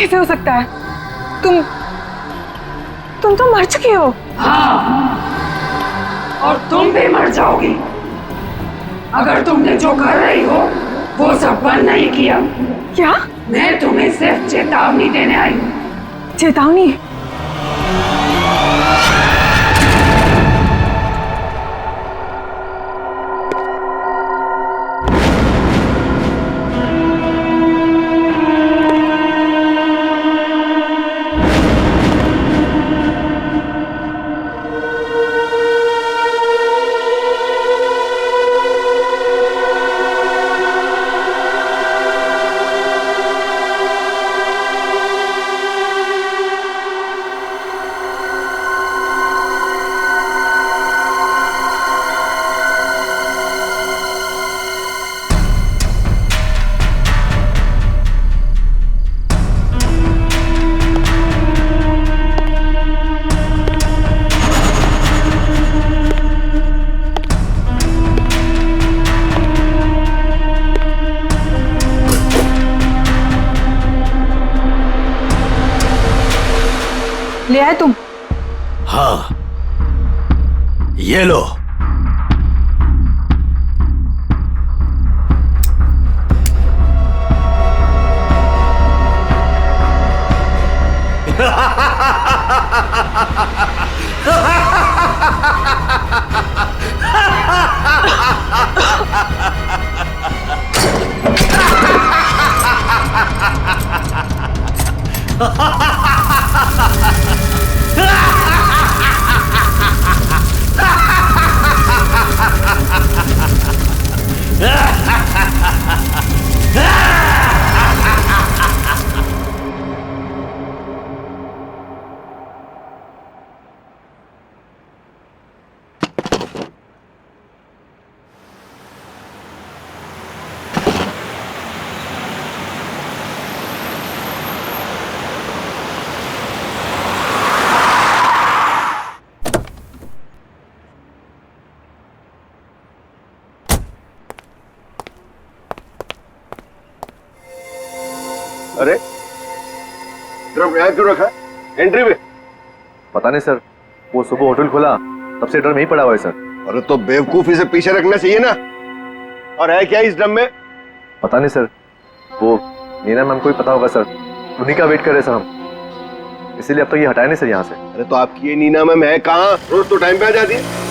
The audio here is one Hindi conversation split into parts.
कैसे हो सकता है? तुम तो मर चुकी हो। हाँ, और तुम भी मर जाओगी अगर तुमने जो कर रही हो वो सब बंद नहीं किया। क्या? मैं तुम्हें सिर्फ चेतावनी देने आई हूँ। चेतावनी? ले आए तुम? हाँ, ये लो। अरे ड्रम यहाँ क्यों रखा है एंट्री में? पता नहीं सर, वो सुबह होटल खुला तब से ड्रम यहीं पड़ा हुआ है सर। अरे तो बेवकूफी से पीछे रखना चाहिए ना। और है क्या इस ड्रम में? पता नहीं सर, वो नीना मैम को ही पता होगा सर, उन्हीं का वेट कर रहे सर हम, इसीलिए अब तक ये हटाए नहीं सर यहाँ से। अरे तो आपकी ये नीना मैम है कहाँ? रोज तो टाइम पे आ जाती है।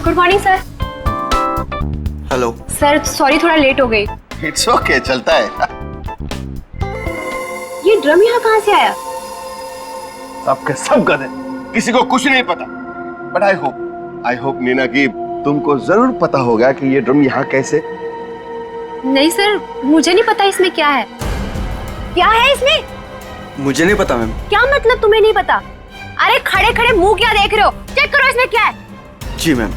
Good morning sir. Hello sir sorry थोड़ा लेट हो गई। इट्स ओके, चलता है। ये ड्रम यहाँ कहाँ से आया? सबके सब गधे, किसी को कुछ नहीं पता। बट आई होप नीना की तुमको जरूर पता होगा कि ये ड्रम यहाँ कैसे। नहीं सर, मुझे नहीं पता इसमें क्या है। क्या है इसमें? मुझे नहीं पता मैम। क्या मतलब तुम्हें नहीं पता? अरे खड़े खड़े मुंह क्या देख रहे हो? चेक करो इसमें क्या है। जी मैम।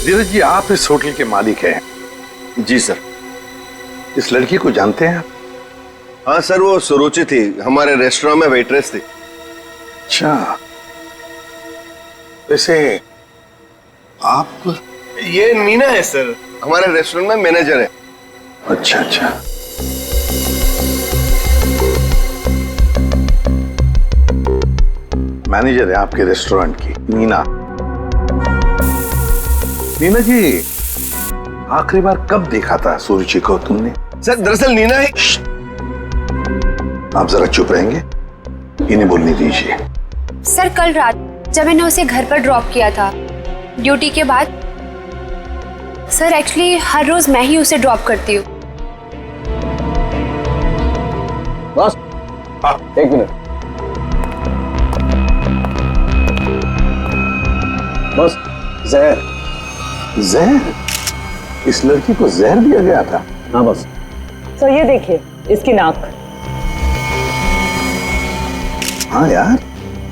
धीरज जी, आप इस होटल के मालिक हैं? जी सर। इस लड़की को जानते हैं आप? हाँ सर, वो सुरुचि थी, हमारे रेस्टोरेंट में वेट्रेस थी। अच्छा, वैसे आप? ये नीना है सर, हमारे रेस्टोरेंट में मैनेजर है। अच्छा अच्छा। मैनेजर है आपके रेस्टोरेंट की नीना। नीना जी, आखिरी बार कब देखा था सुरुचि को तुमने? सर दरअसल नीना है। आप जरा चुप रहेंगे, इन्हें बोलने दीजिए। सर कल रात जब मैंने उसे घर पर ड्रॉप किया था ड्यूटी के बाद। सर एक्चुअली हर रोज मैं ही उसे ड्रॉप करती हूँ। बस हाँ। 1 मिनट। बस जहर। जहर? इस लड़की को जहर दिया गया था? हाँ बस। सर ये देखिए इसकी नाक। हाँ यार,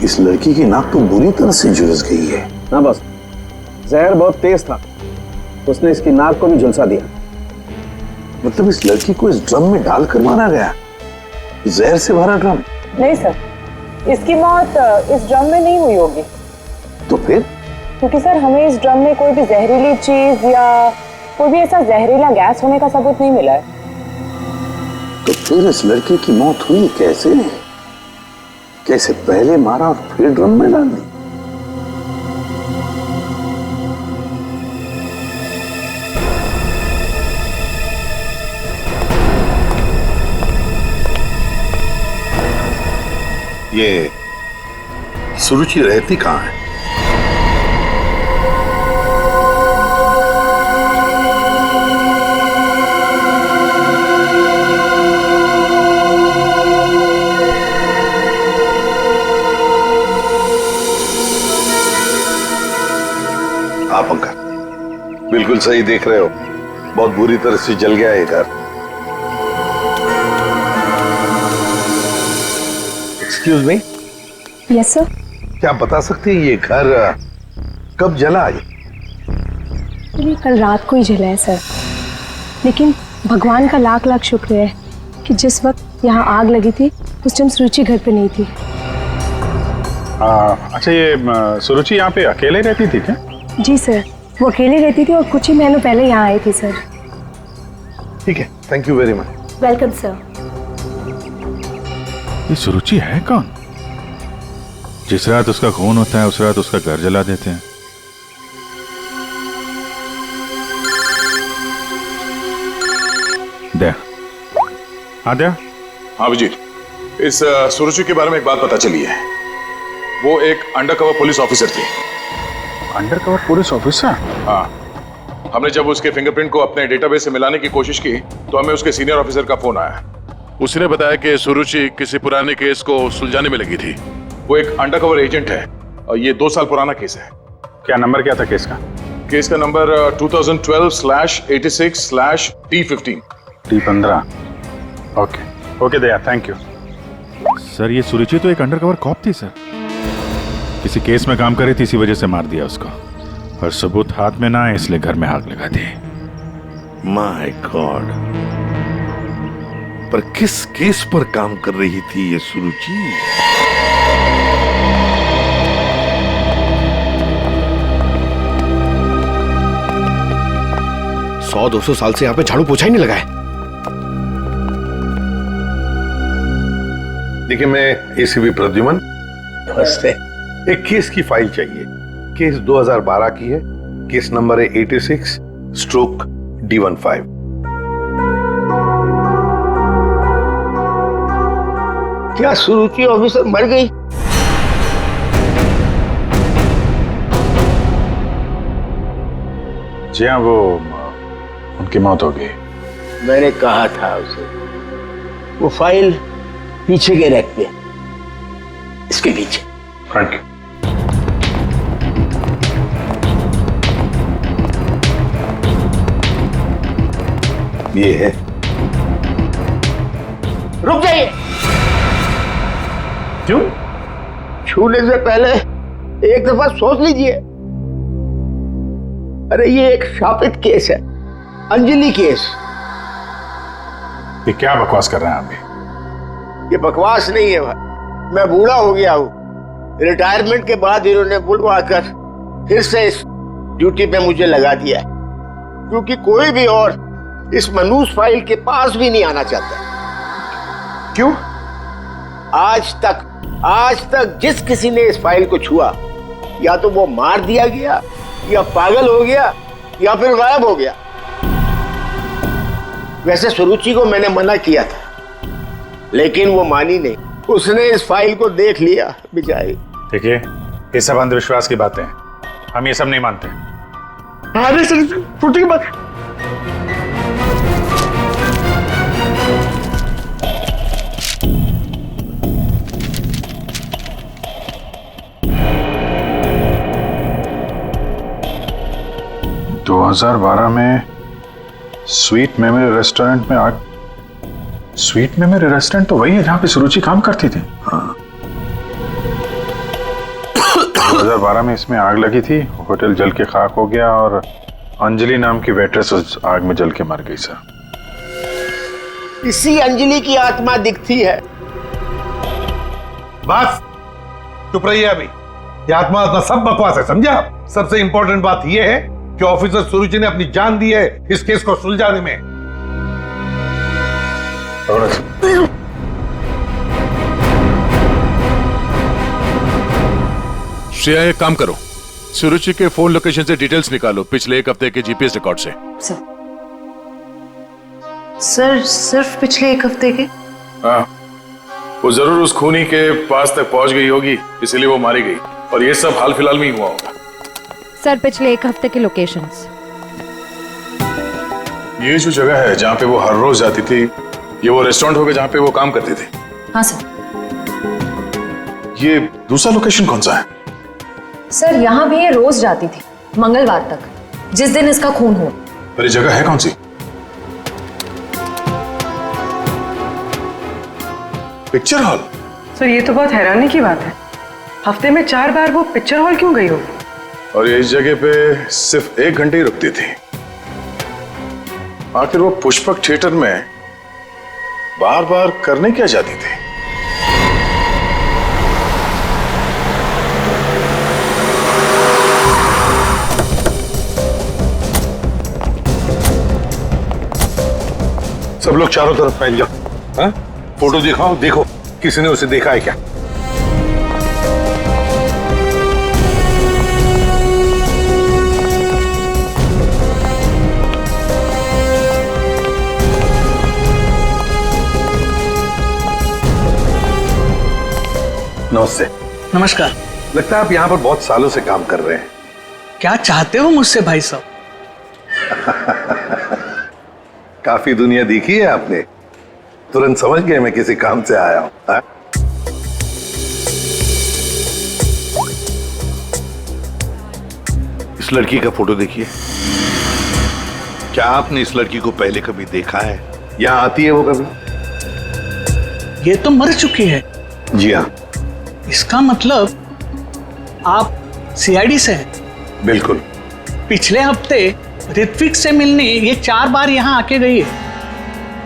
इस लड़की की नाक तो बुरी तरह से झुलस गई है। हाँ बस, जहर बहुत तेज था, उसने इसकी नाक को भी झुलसा दिया। मतलब इस लड़की को इस ड्रम में डालकर मारा गया? जहर से भरा ड्रम? नहीं सर, इसकी मौत इस ड्रम में नहीं हुई होगी। तो फिर? क्योंकि सर हमें इस ड्रम में कोई भी जहरीली चीज या कोई भी ऐसा जहरीला गैस होने का सबूत नहीं मिला है। तो फिर इस लड़की की मौत हुई कैसे? कैसे पहले मारा और फिर ड्रम में डाल दी? ये सुरुचि रहती कहाँ है? आप अंकल बिल्कुल सही देख रहे हो, बहुत बुरी तरह से जल गया है घर। Excuse me. Yes sir. क्या आप बता सकते हैं ये घर कब जला? ये कल रात को ही जला है सर, लेकिन भगवान का लाख लाख शुक्र है कि जिस वक्त यहाँ आग लगी थी उस टाइम सुरुचि घर पे नहीं थी। अच्छा, ये सुरुचि यहाँ पे अकेले रहती थी क्या? जी सर, वो अकेले रहती थी और कुछ ही महीनों पहले यहाँ आई थी सर। ठीक है, thank you very much. Welcome sir. ये सुरुचि है कौन? जिस रात उसका खून होता है उस रात उसका घर जला देते हैं। दया। हाँ दया। हाँ अभिजीत, इस सुरुचि के बारे में एक बात पता चली है। वो एक अंडरकवर पुलिस ऑफिसर थी। Undercover police officer? हाँ, हमने जब उसके फिंगरप्रिंट को अपने डेटाबेस से मिलाने की कोशिश की तो हमें उसके सीनियर ऑफिसर का फोन आया। उसने बताया कि सुरुचि किसी पुराने केस को सुलझाने में लगी थी। वो एक अंडरकवर एजेंट है और ये 2 साल पुराना केस है। क्या नंबर क्या था केस का? केस का number 2012/86/T15। T15। Okay Daya, thank you sir. ये सुरुचि तो एक अंडरकवर कॉप थी सर, किसी केस में काम कर रही थी, इसी वजह से मार दिया उसको, और सबूत हाथ में ना है इसलिए घर में आग लगा दी। माय गॉड, पर किस केस पर काम कर रही थी ये सुरुचि? सौ 200 साल से यहाँ पे झाड़ू पोछा ही नहीं लगा है। देखिए, मैं एसीपी प्रद्युमन। नमस्ते। एक केस की फाइल चाहिए। केस 2012 की है, केस नंबर है 86/D15। क्या सुरुचि ऑफिसर मर गई? जी हाँ, वो उनकी मौत हो गई। मैंने कहा था उसे, वो फाइल पीछे के रैक पे, इसके पीछे। Thank you. ये है। रुक जाइए। क्यों? छूने से पहले एक दफा सोच लीजिए। अरे ये एक शापित केस है, अंजलि केस। ये क्या बकवास कर रहे हैं आप भी? ये बकवास नहीं है भाई, मैं बूढ़ा हो गया हूँ। रिटायरमेंट के बाद इन्होंने बुलवा कर फिर से इस ड्यूटी पे मुझे लगा दिया है, क्योंकि कोई भी और इस मनूस फाइल के पास भी नहीं आना चाहता। क्यों? आज तक जिस किसी ने इस फाइल को छुआ, या तो वो मार दिया गया, या पागल हो गया, या फिर गायब हो गया। वैसे सुरुचि को मैंने मना किया था, लेकिन वो मानी नहीं। उसने इस फाइल को देख लिया बेचारी। देखिए, ये सब अंधविश्वास की बातें हैं, हम ये सब नहीं मानते। अरे सर, फ्रूटी की बात। दो 2012 में स्वीट मेमोरी रेस्टोरेंट में आग। स्वीट मेमोरी रेस्टोरेंट तो वही है जहां पे सुरुचि काम करती थी। हाँ। 2012 में इसमें आग लगी थी, होटल जल के खाक हो गया और अंजलि नाम की वेट्रेस उस आग में जल के मर गई सर। इसी अंजलि की आत्मा दिखती है। बस चुप रहिए अभी। ये आत्मा सब बकवास है, समझा? सबसे इंपॉर्टेंट बात यह है कि ऑफिसर सुरुचि ने अपनी जान दी है इस केस को सुलझाने में। श्रेया, एक काम करो, सुरुचि के फोन लोकेशन से डिटेल्स निकालो पिछले 1 हफ्ते के जीपीएस रिकॉर्ड से। सर सिर्फ पिछले 1 हफ्ते के? हाँ, वो जरूर उस खूनी के पास तक पहुंच गई होगी, इसीलिए वो मारी गई, और ये सब हाल फिलहाल में ही हुआ होगा। सर पिछले 1 हफ्ते के लोकेशंस। ये जो जगह है जहाँ पे वो हर रोज जाती थी, ये वो रेस्टोरेंट होगा जहाँ पे वो काम करती थी? हाँ सर। ये दूसरा लोकेशन कौन सा है? सर यहाँ भी ये रोज जाती थी, मंगलवार तक, जिस दिन इसका खून हुआ। पर ये जगह है कौन सी? Picture hall. सर ये तो बहुत हैरानी की बात है, हफ्ते में 4 बार वो पिक्चर हॉल क्यों गई होगी? और ये इस जगह पे सिर्फ 1 घंटे ही रुकती थी। आखिर वो पुष्पक थिएटर में बार बार करने क्या जाती थी? सब लोग चारों तरफ फैल जाओ। हाँ? फोटो दिखाओ, देखो किसी ने उसे देखा है क्या? नमस्ते। नमस्कार। लगता है आप यहाँ पर बहुत सालों से काम कर रहे हैं। क्या चाहते हो मुझसे भाई साहब? काफी दुनिया देखी है आपने, तुरंत समझ गए मैं किसी काम से आया हूं। इस लड़की का फोटो देखिए। क्या आपने इस लड़की को पहले कभी देखा है? यहाँ आती है वो कभी? ये तो मर चुकी है। जी हाँ। इसका मतलब आप सीआईडी से हैं? बिल्कुल। पिछले हफ्ते ऋत्विक से मिलने ये 4 बार यहाँ आके गई है।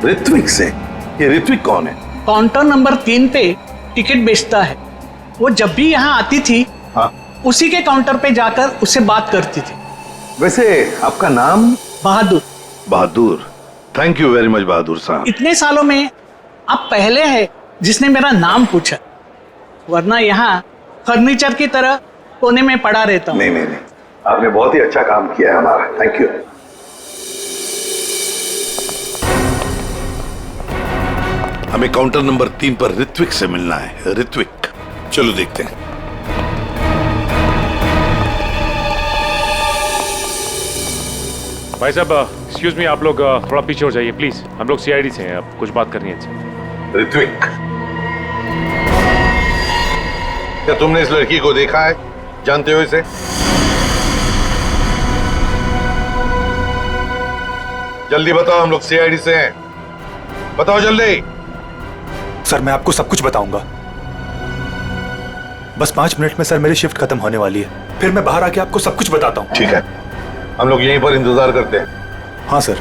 ऋत्विक से? ये ऋत्विक कौन है? काउंटर नंबर 3 पे टिकट बेचता है। वो जब भी यहाँ आती थी, हाँ, उसी के काउंटर पे जाकर उससे बात करती थी। वैसे आपका नाम? बहादुर। बहादुर, थैंक यू वेरी मच बहादुर साहब। इतने सालों में आप पहले हैं जिसने मेरा नाम पूछा, वरना यहाँ फर्नीचर की तरह कोने में पड़ा रहता हूँ। नहीं, आपने बहुत ही अच्छा काम किया है हमारा, थैंक यू। हमें काउंटर नंबर 3 पर ऋत्विक से मिलना है। ऋत्विक, चलो देखते हैं। भाई साहब एक्सक्यूज मी, आप लोग थोड़ा पीछे हो जाइए प्लीज, हम लोग सीआईडी से हैं, अब कुछ बात करनी है। ऋत्विक, क्या तुमने इस लड़की को देखा है? जानते हो इसे? जल्दी बताओ, हम लोग सीआईडी से हैं, बताओ जल्दी। सर मैं आपको सब कुछ बताऊंगा, बस 5 मिनट में सर मेरी शिफ्ट खत्म होने वाली है, फिर मैं बाहर आके आपको सब कुछ बताता हूँ। ठीक है, हम लोग यहीं पर इंतजार करते हैं। हाँ सर।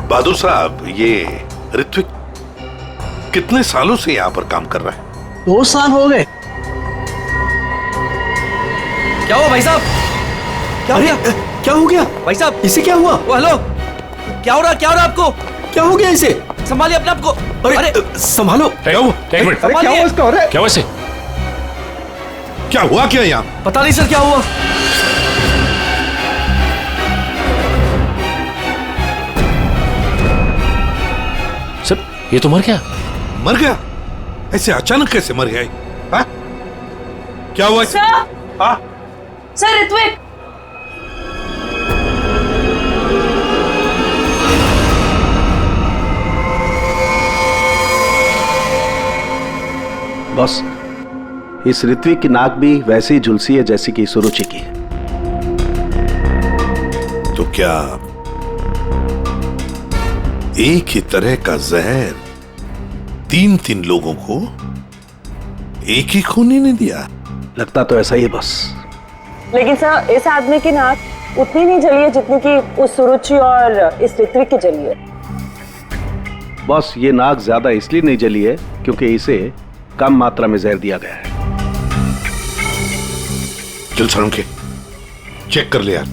बहादुर साहब, ये ऋत्विक कितने सालों से यहाँ पर काम कर रहा है? 2 साल हो गए। क्या हुआ भाई साहब? क्या हो गया भाई साहब? इसे क्या हुआ? हेलो, क्या हो रहा आपको? क्या हो गया इसे? संभालिए अपने आप को। अरे संभालो। क्या हुआ? एक मिनट, क्या हुआ इसको? अरे क्या हुआ इसे? क्या हुआ क्या यहाँ? पता नहीं सर क्या हुआ। ये तो मर गया। मर गया? ऐसे अचानक कैसे मर गया? हाँ? क्या हुआ? हाँ? सर ऋत्विक, बॉस, इस ऋत्विक की नाक भी वैसे ही झुलसी है जैसी कि सुरुचि की। तो क्या एक ही तरह का जहर 3 लोगों को एक ही खूनी ने दिया? लगता तो ऐसा ही है बॉस। लेकिन सर, इस आदमी की नाक उतनी नहीं जली है जितनी कि उस सुरुचि और इस ऋत्विक की जली है। बॉस, ये नाक ज्यादा इसलिए नहीं जली है क्योंकि इसे कम मात्रा में जहर दिया गया है। चल सालुंखे, चेक कर ले यार।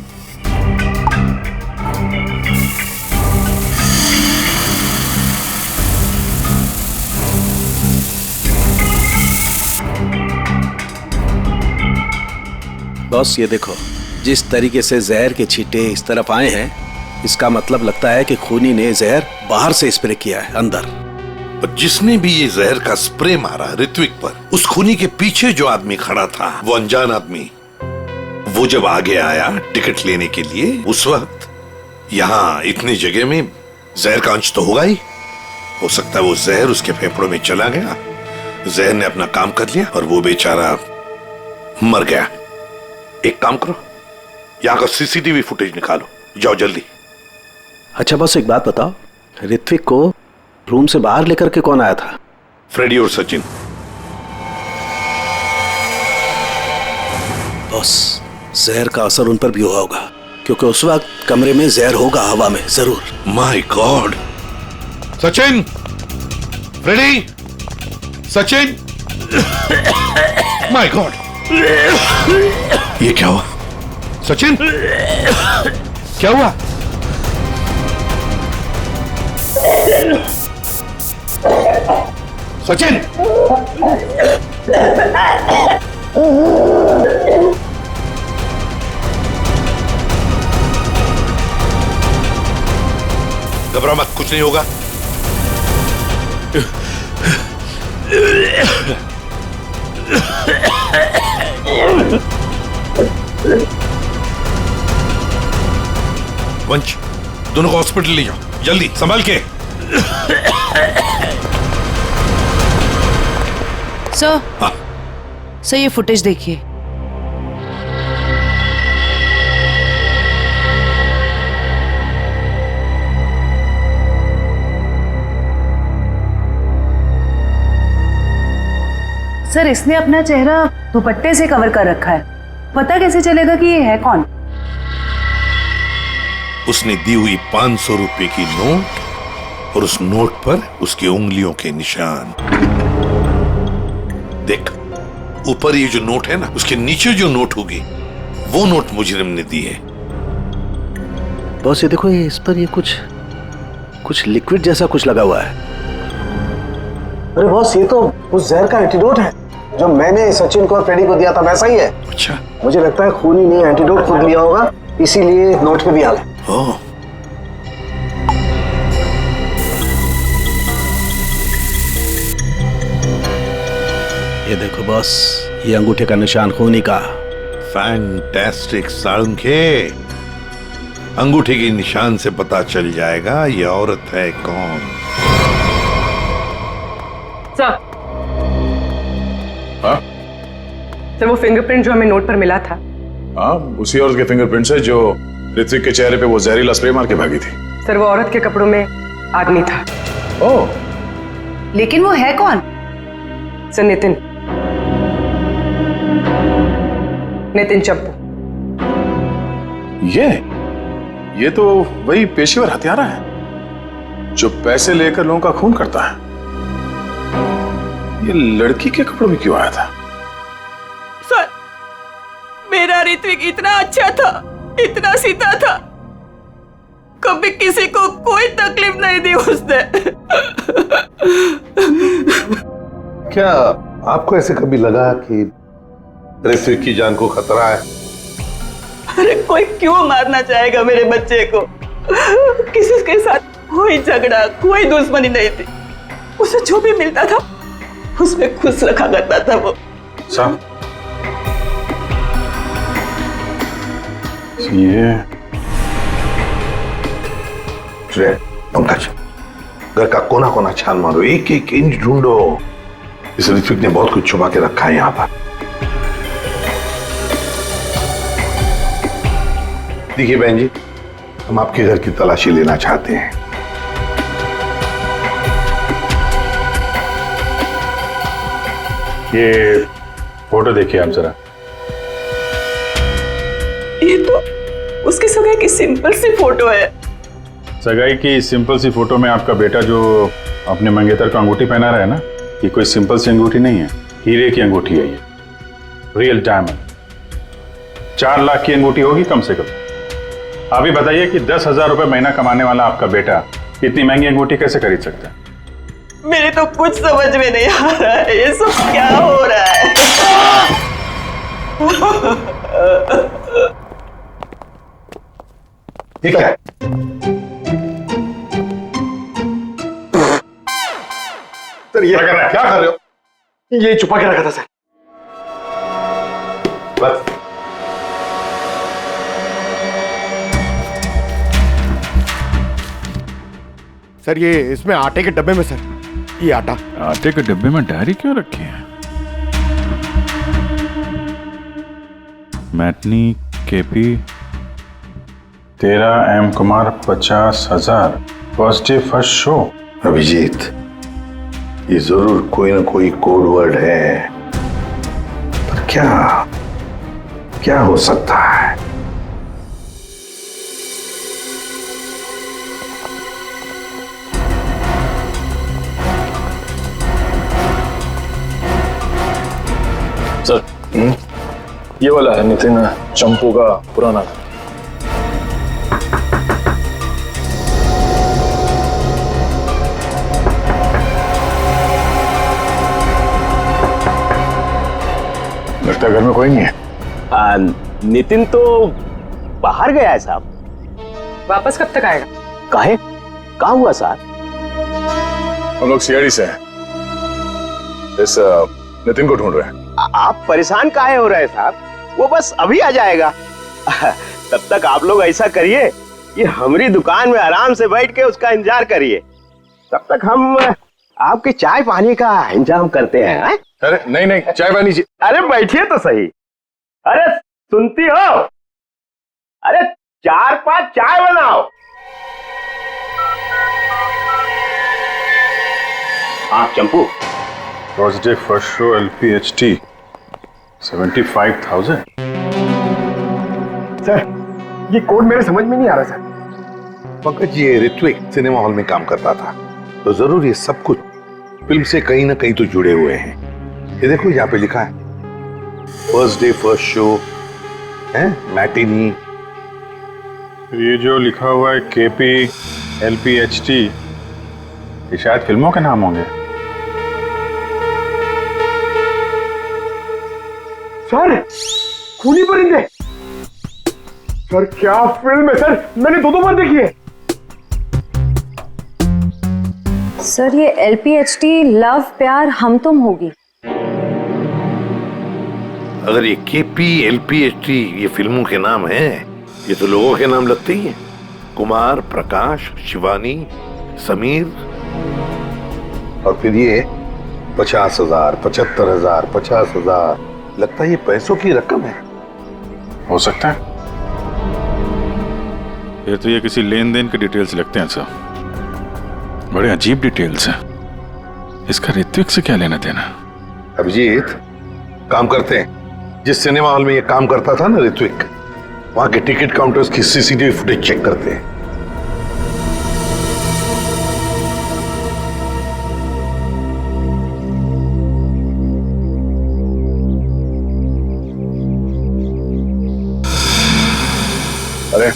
बॉस, ये देखो, जिस तरीके से जहर के छींटे इस तरफ आए हैं, इसका मतलब लगता है कि खूनी ने जहर बाहर से स्प्रे किया है अंदर। पर जिसने भी ये जहर का स्प्रे मारा ऋत्विक पर, उस खूनी के पीछे जो आदमी खड़ा था, वो अनजान आदमी, वो जब आगे आया टिकट लेने के लिए, उस वक्त यहाँ इतनी जगह में जहर का अंश तो होगा ही। हो सकता है वो जहर उसके फेफड़ों में चला गया, जहर ने अपना काम कर लिया और वो बेचारा मर गया। एक काम करो, यहाँ का सीसीटीवी फुटेज निकालो, जाओ जल्दी। अच्छा बॉस, एक बात बताओ, ऋत्विक को रूम से बाहर लेकर के कौन आया था? फ्रेडी और सचिन। बॉस, जहर का असर उन पर भी हुआ होगा क्योंकि उस वक्त कमरे में जहर होगा, हवा में जरूर। My God! Sachin, Freddy, Sachin, my God! ये क्या हुआ? सचिन, क्या हुआ? सचिन! घबरा मत, कुछ नहीं होगा। वंश, दोनों को हॉस्पिटल ले जाओ, जल्दी, संभाल के। सर, सर ये फुटेज देखिए। सर, इसने अपना चेहरा दुपट्टे से कवर कर रखा है, पता कैसे चलेगा कि ये है कौन? उसने दी हुई 500 रुपए की नोट और उस नोट पर उसकी उंगलियों के निशान। देख, ऊपर ये जो नोट है ना, उसके नीचे जो नोट होगी वो नोट मुजरिम ने दी है। बॉस, ये देखो, ये इस पर ये कुछ लिक्विड जैसा कुछ लगा हुआ है। अरे बॉस, ये तो उस जहर का एंटीडोट है जो मैंने सचिन को और फ्रेडी को दिया था, वैसा ही है। अच्छा, मुझे लगता है खूनी ने एंटीडोट खुद लिया होगा, इसीलिए नोट पे भी आ गया। ये देखो बॉस, ये अंगूठे का निशान खूनी का। फैंटास्टिक सालुंखे, अंगूठे के निशान से पता चल जाएगा ये औरत है कौन। सर, हाँ? सर, वो फिंगरप्रिंट जो हमें नोट पर मिला था, हाँ, उसी औरत के फिंगरप्रिंट्स है जो ऋत्विक के चेहरे पे वो जहरीला स्प्रे मार के भागी थी। सर, वो औरत के कपड़ों में आदमी था। ओह, लेकिन वो है कौन? सर, नितिन चप्पू। ये तो वही पेशेवर हत्यारा है जो पैसे लेकर लोगों का खून करता है। ये लड़की के कपड़ों में क्यों आया था? सर, मेरा ऋत्विक इतना अच्छा था, इतना सीधा था, कभी किसी को कोई तकलीफ नहीं दी उसने। क्या आपको ऐसे कभी लगा कि ऋत्विक की जान को खतरा है? अरे कोई क्यों मारना चाहेगा मेरे बच्चे को? किसी के साथ कोई झगड़ा, कोई दुश्मनी नहीं थी। उसे जो भी मिलता था उसमें खुश रखा करता था वो। साहब ये पंकज, घर का कोना कोना छान मारो, एक एक इंच ढूंढो। इस ऋत्विक ने बहुत कुछ छुपा के रखा है यहाँ पर। देखिए बहन जी, हम आपके घर की तलाशी लेना चाहते हैं। ये फोटो देखिए आप जरा। ये तो उसकी सगाई की सिंपल सी फोटो है। सगाई की सिंपल सी फोटो में आपका बेटा जो अपने मंगेतर को अंगूठी पहना रहा है ना, ये कोई सिंपल सी अंगूठी नहीं है, हीरे की अंगूठी है ये, रियल डायमंड। 4 लाख की अंगूठी होगी कम से कम। आप ही बताइए कि 10,000 रुपए महीना कमाने वाला आपका बेटा इतनी महंगी अंगूठी कैसे खरीद सकता है? मेरे तो कुछ समझ में नहीं आ रहा है, ये सब क्या हो रहा है? ठीक है, सर ये क्या कर रहे हो? ये छुपा के रखा था सर। बस सर ये इसमें आटे के डब्बे में सर, ये आटा। आटे के डब्बे में डायरी क्यों रखी है? Matinee KP 13 M Kumar 50,000 first day first show. Abhijit, ये जरूर कोई ना कोई कोड वर्ड है, पर क्या क्या हो सकता है? सर, ये वाला है नितिन चंपू का पुराना। लगता है घर में कोई नहीं है। नितिन तो बाहर गया है साहब। वापस कब तक आएगा? काहे? कहाँ हुआ साहब? हम लोग सीआईडी से हैं, इस नितिन को ढूंढ रहे हैं। आप परेशान काहे हो रहे हैं साहब? वो बस अभी आ जाएगा। तब तक आप लोग ऐसा करिए कि हमारी दुकान में आराम से बैठ के उसका इंतजार करिए। तब तक हम आपके चाय पानी का इंतजाम करते हैं। अरे नहीं, चाय पानी। अरे बैठिए तो सही। अरे सुनती हो? अरे 4-5 चाय बनाओ। हाँ Champu, first day first show LPHT 75,000। Sir ये कोड मेरे समझ में नहीं आ रहा सर। पंकज, ये ऋत्विक सिनेमा हॉल में काम करता था, तो जरूर ये सब कुछ फिल्म से कहीं ना कहीं तो जुड़े हुए हैं। ये देखो यहाँ पे लिखा है फर्स्ट डे फर्स्ट शो है, मैटिनी। ये जो लिखा हुआ है KP LPHT, ये शायद फिल्मों के नाम होंगे। सर खूनी परिंदे, सर क्या फिल्म है सर, मैंने 2 बार देखी है। सर ये LPHT लव प्यार हम तुम होगी। अगर ये KP LPHT ये फिल्मों के नाम हैं, ये तो लोगों के नाम लगते ही हैं। कुमार, प्रकाश, शिवानी, समीर, और फिर ये 50,000, 75,000, 50,000। लगता है ये पैसों की रकम है। हो सकता है, फिर तो ये किसी लेन देन के डिटेल्स लगते हैं सर। बड़े अजीब डिटेल्स हैं। इसका ऋत्विक से क्या लेना देना? अभिजीत, काम करते हैं, जिस सिनेमा हॉल में ये काम करता था ना ऋत्विक, वहां के टिकट काउंटर्स की CCTV फुटेज चेक करते हैं। अरे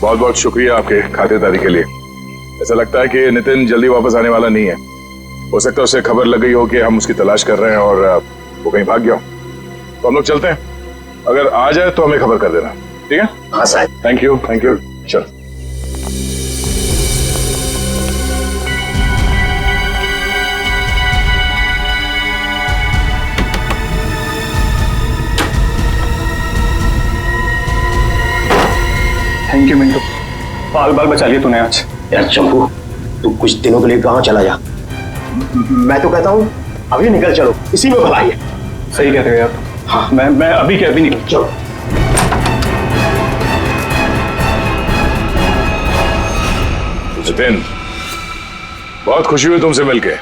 बहुत बहुत शुक्रिया आपके खातिरदारी के लिए। ऐसा लगता है कि नितिन जल्दी वापस आने वाला नहीं है। हो सकता है उसे खबर लग गई हो कि हम उसकी तलाश कर रहे हैं और वो कहीं भाग गया हो। तो हम लोग चलते हैं, अगर आ जाए तो हमें खबर कर देना, ठीक है? हाँ साहब। Thank you. चल। थैंक यू मिंटू, बाल बाल बचा लिए तूने आज। यार चंपू, तू कुछ दिनों के लिए गांव चला जा। मैं तो कहता हूँ अभी निकल चलो, इसी में भलाई है। सही कह रहे हो यार। हाँ, मैं अभी के अभी निकल। चलो। जितेन, बहुत खुशी हुई तुमसे मिलके,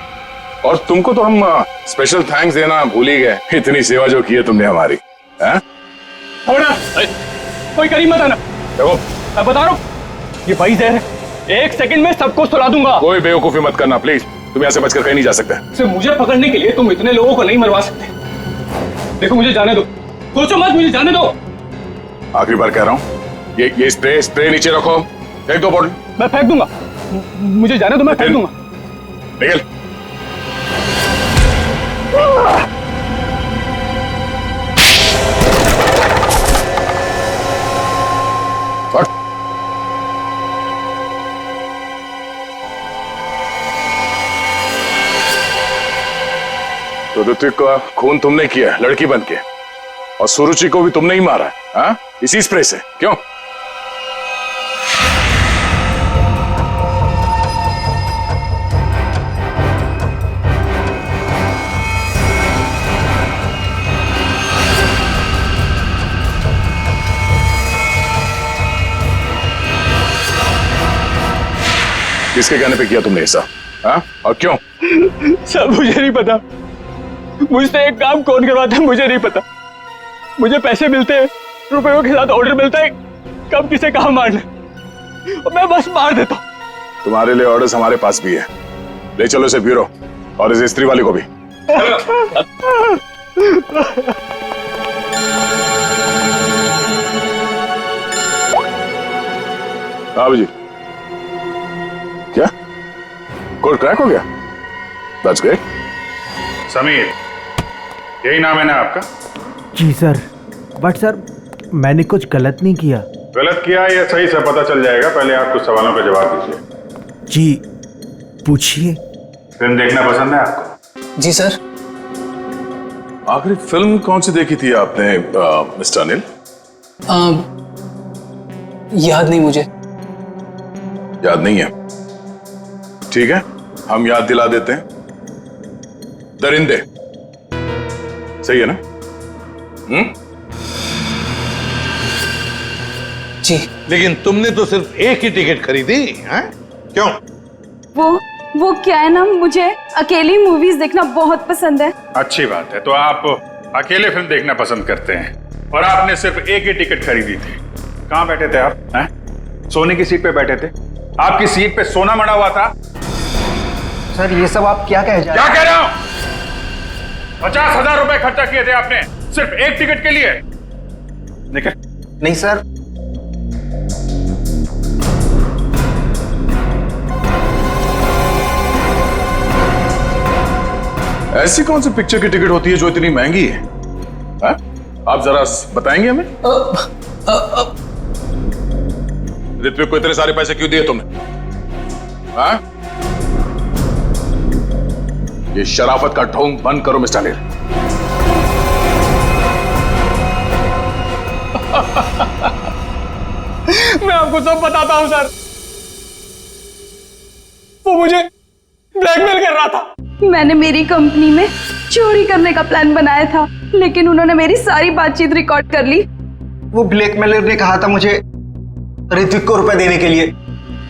और तुमको तो हम स्पेशल थैंक्स देना भूल ही गए, इतनी सेवा जो की है तुमने हमारी। हैं? कोई करीब मत आना। देखो, मैं बता रहा हूँ, ये भाई जहर है, 1 सेकंड में सबको सुला दूंगा। कोई बेवकूफी मत करना प्लीज, तुम यहाँ से बचकर कहीं नहीं जा सकते। सिर्फ मुझे पकड़ने के लिए तुम इतने लोगों को नहीं मरवा सकते। देखो मुझे जाने दो, सोचो मत, मुझे जाने दो। आखिरी बार कह रहा हूँ, ये स्प्रे नीचे रखो, फेंक दो बोतल। मैं फेंक दूंगा, मुझे जाने दो, मैं फेंक दूंगा। निकल। तो ऋत्विक का खून तुमने किया लड़की बन के, और सुरुचि को भी तुमने ही मारा है, हाँ? इसी स्प्रे से, क्यों? किसके कहने पे किया तुमने ऐसा, हाँ? और क्यों? सब मुझे नहीं पता, मुझसे एक काम कौन करवाता है मुझे नहीं पता। मुझे पैसे मिलते हैं, रुपयों के साथ ऑर्डर मिलता है कब किसे कहाँ मारना, और मैं बस मार देता हूँ। तुम्हारे लिए ऑर्डर्स हमारे पास भी है, ले चलो इसे ब्यूरो, और इस स्त्री वाली को भी। हाँ जी, क्या कोड क्रैक हो गया? That's great. समीर, यही नाम है ना आपका? जी सर, बट सर मैंने कुछ गलत नहीं किया। गलत किया या सही से पता चल जाएगा, पहले आप कुछ सवालों का जवाब दीजिए। जी पूछिए। फिल्म देखना पसंद है आपको? जी सर। आखिरी फिल्म कौन सी देखी थी आपने मिस्टर अनिल? याद नहीं मुझे। याद नहीं है? ठीक है, हम याद दिला देते हैं। दरिंदे, सही है ना? जी। लेकिन तुमने तो सिर्फ एक ही टिकट खरीदी है, क्यों? वो क्या है ना, मुझे अकेली मूवीज देखना बहुत पसंद है। अच्छी बात है, तो आप अकेले फिल्म देखना पसंद करते हैं, और आपने सिर्फ एक ही टिकट खरीदी थी। कहाँ बैठे थे आप? हैं? सोने की सीट पे बैठे थे? आपकी सीट पे सोना मड़ा हुआ था? सर ये सब आप क्या कह क्या कह रहा हूं? 50,000 रुपए खर्चा किए थे आपने सिर्फ एक टिकट के लिए। निकल। नहीं सर। ऐसी कौन सी पिक्चर की टिकट होती है जो इतनी महंगी है? आप जरा बताएंगे हमें? ऋत्विक को इतने सारे पैसे क्यों दिए तुमने? हाँ? ये शराफत का ढोंग बंद करो मिस्टर अनिल। मैं आपको सब बताता हूं सर, वो मुझे ब्लैकमेल कर रहा था। मैंने मेरी कंपनी में चोरी करने का प्लान बनाया था, लेकिन उन्होंने मेरी सारी बातचीत रिकॉर्ड कर ली। वो ब्लैकमेलर ने कहा था मुझे ऋत्विक को रुपए देने के लिए।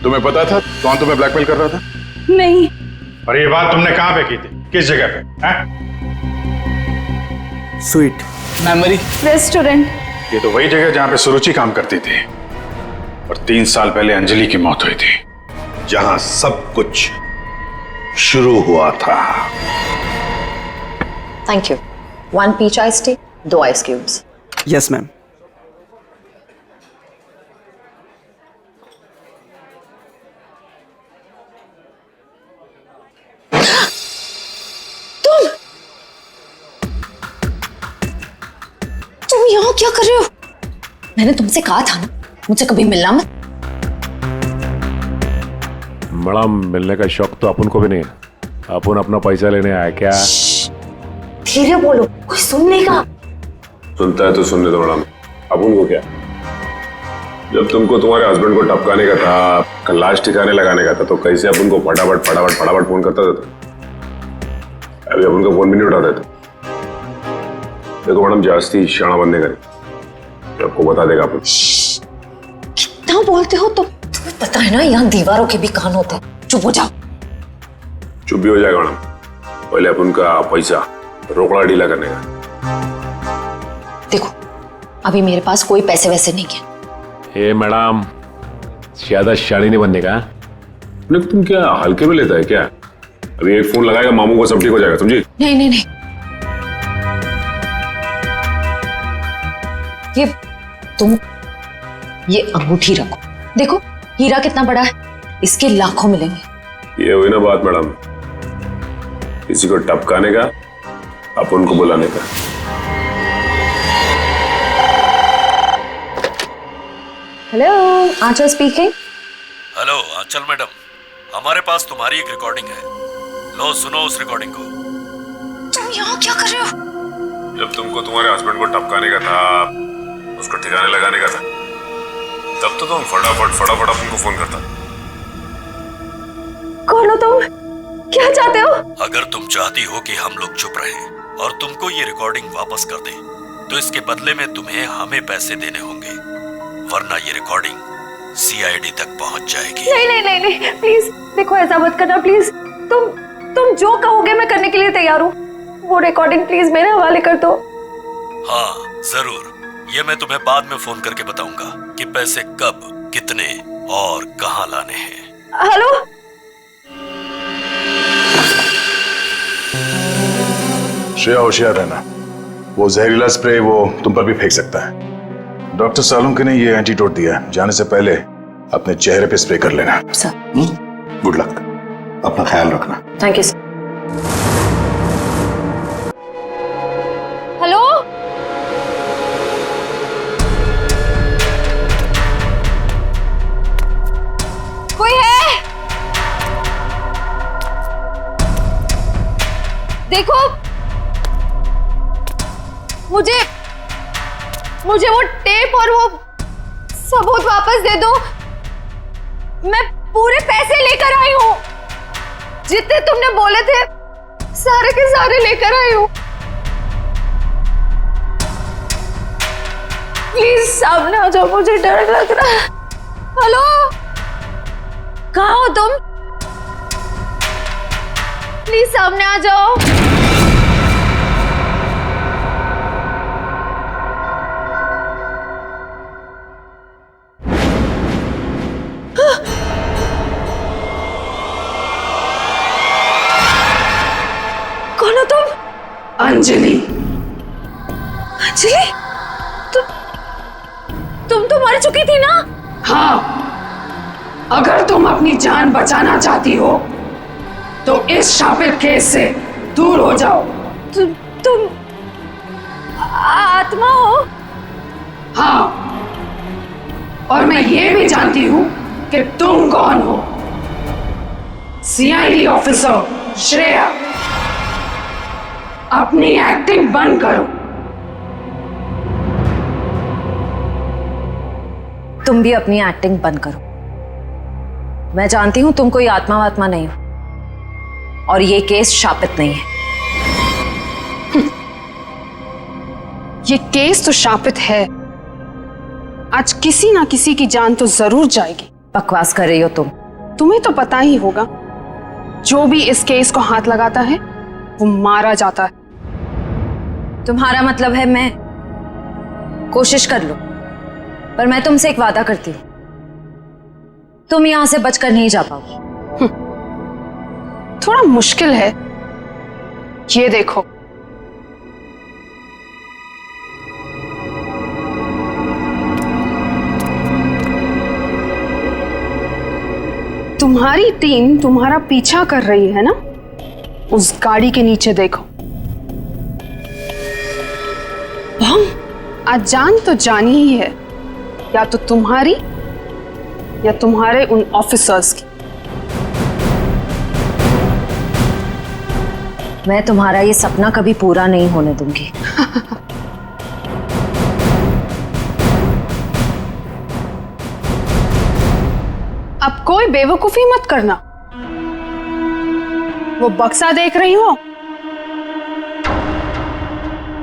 तुम्हें पता था कौन तुम्हें ब्लैकमेल कर रहा था? नहीं। और ये बात तुमने कहां पे की थी? किस जगह पे? Sweet memory restaurant. ये तो वही जगह जहां पे सुरुचि काम करती थी, और 3 साल पहले अंजलि की मौत हुई थी। जहां सब कुछ शुरू हुआ था। Thank you. 1 peach ice tea, 2 ice cubes. Yes ma'am. तुम यहाँ क्या कर रहे हो? मैंने तुमसे कहा था ना मुझसे कभी मिलना मत। बड़ा मिलने का शौक तो अपन को भी नहीं है। अपन अपना पैसा लेने आया क्या? धीरे बोलो, कोई सुन लेगा। सुनता है तो सुनने दो मैडम, अपन को क्या? जब तुमको तुम्हारे हस्बैंड को टपकाने का था, लाश ठिकाने लगाने का था, तो कैसे अपन को फटाफट फटाफट फटाफट फोन करता था? अभी अपन को फोन भी नहीं उठाते थे। देखो मैडम, जास्ती शाना बंदे करें, आपको बता देगा अपन। कितना बोलते हो तुम? तुम्हें पता है ना यहाँ दीवारों के भी कान होते हैं। चुप हो जाओ। चुप भी हो जाएगा मैडम, पहले अपन का पैसा रोकड़ा ढीला करने का। देखो अभी मेरे पास कोई पैसे वैसे नहीं है। हे मैडम, ज्यादा शाड़ी नहीं बनने का। तुम क्या हल्के में लेता है क्या? अभी एक फोन लगाएगा मामू को, सब ठीक हो जाएगा, समझी? नहीं नहीं नहीं, ये अंगूठी रखो। देखो हीरा कितना बड़ा है, इसके लाखों मिलेंगे। ये हुई ना बात मैडम, किसी को टपकाने का, अपन को बुलाने का। हेलो, आंचल स्पीकिंग। हेलो आंचल मैडम, हमारे पास तुम्हारी एक रिकॉर्डिंग है, लो सुनो उस रिकॉर्डिंग को। तुम यहाँ क्या कर रहे हो? जब तुमको तुम्हारे हस्बैंड को टपकाने का था, उसको ठिकाने लगाने का था, तब तो तुम फटाफट अपन को फोन करता। कौन हो तुम? क्या चाहते हो? अगर तुम चाहती हो कि हम लोग चुप रहें और तुमको ये रिकॉर्डिंग वापस कर दें, तो इसके बदले में तुम्हें हमें पैसे देने होंगे, वरना ये रिकॉर्डिंग सीआईडी तक पहुंच जाएगी। नहीं नहीं नहीं नहीं, प्लीज देखो ऐसा मत करना प्लीज। तुम जो कहोगे मैं करने के लिए तैयार हूँ। वो रिकॉर्डिंग प्लीज मेरे हवाले कर दो। हाँ जरूर, ये मैं तुम्हें बाद में फोन करके बताऊंगा कि पैसे कब, कितने और कहाँ लाने हैं। हेलो, श्रेया होशियार रहना, वो जहरीला स्प्रे वो तुम पर भी फेंक सकता है। डॉक्टर सालुंके ने ये एंटीडोट दिया है, जाने से पहले अपने चेहरे पे स्प्रे कर लेना। गुड लक, अपना ख्याल रखना। Thank you sir. हेलो, कोई है? देखो मुझे वो टेप और वो सबूत वापस दे दो। मैं पूरे पैसे लेकर आई हूँ, जितने तुमने बोले थे सारे के सारे लेकर आई हूँ। प्लीज सामने आ जाओ, मुझे डर लग रहा है। हेलो, कहाँ हो तुम? प्लीज सामने आ जाओ। कौन हो तुम? अंजलि। अंजलि, तुम तो मर चुकी थी ना? हाँ, अगर तुम अपनी जान बचाना चाहती हो तो इस शापित केस से दूर हो जाओ। तुम आत्मा हो? हाँ, और मैं ये भी जानती हूँ कि तुम कौन हो। सीआईडी ऑफिसर श्रेया, अपनी एक्टिंग बंद करो। तुम भी अपनी एक्टिंग बंद करो। मैं जानती हूं तुम कोई आत्मा वात्मा नहीं हो और ये केस शापित नहीं है। ये केस तो शापित है, आज किसी ना किसी की जान तो जरूर जाएगी। बकवास कर रही हो तुम। तुम्हें तो पता ही होगा, जो भी इस केस को हाथ लगाता है वो मारा जाता है। तुम्हारा मतलब है मैं कोशिश कर लो, पर मैं तुमसे एक वादा करती हूँ, तुम यहां से बचकर नहीं जा पाओगी। थोड़ा मुश्किल है, ये देखो। तुम्हारी टीम तुम्हारा पीछा कर रही है ना, उस गाड़ी के नीचे देखो। आज जान तो जानी ही है, या तो तुम्हारी या तुम्हारे उन ऑफिसर्स की। मैं तुम्हारा ये सपना कभी पूरा नहीं होने दूंगी। कोई बेवकूफी मत करना। वो बक्सा देख रही हो?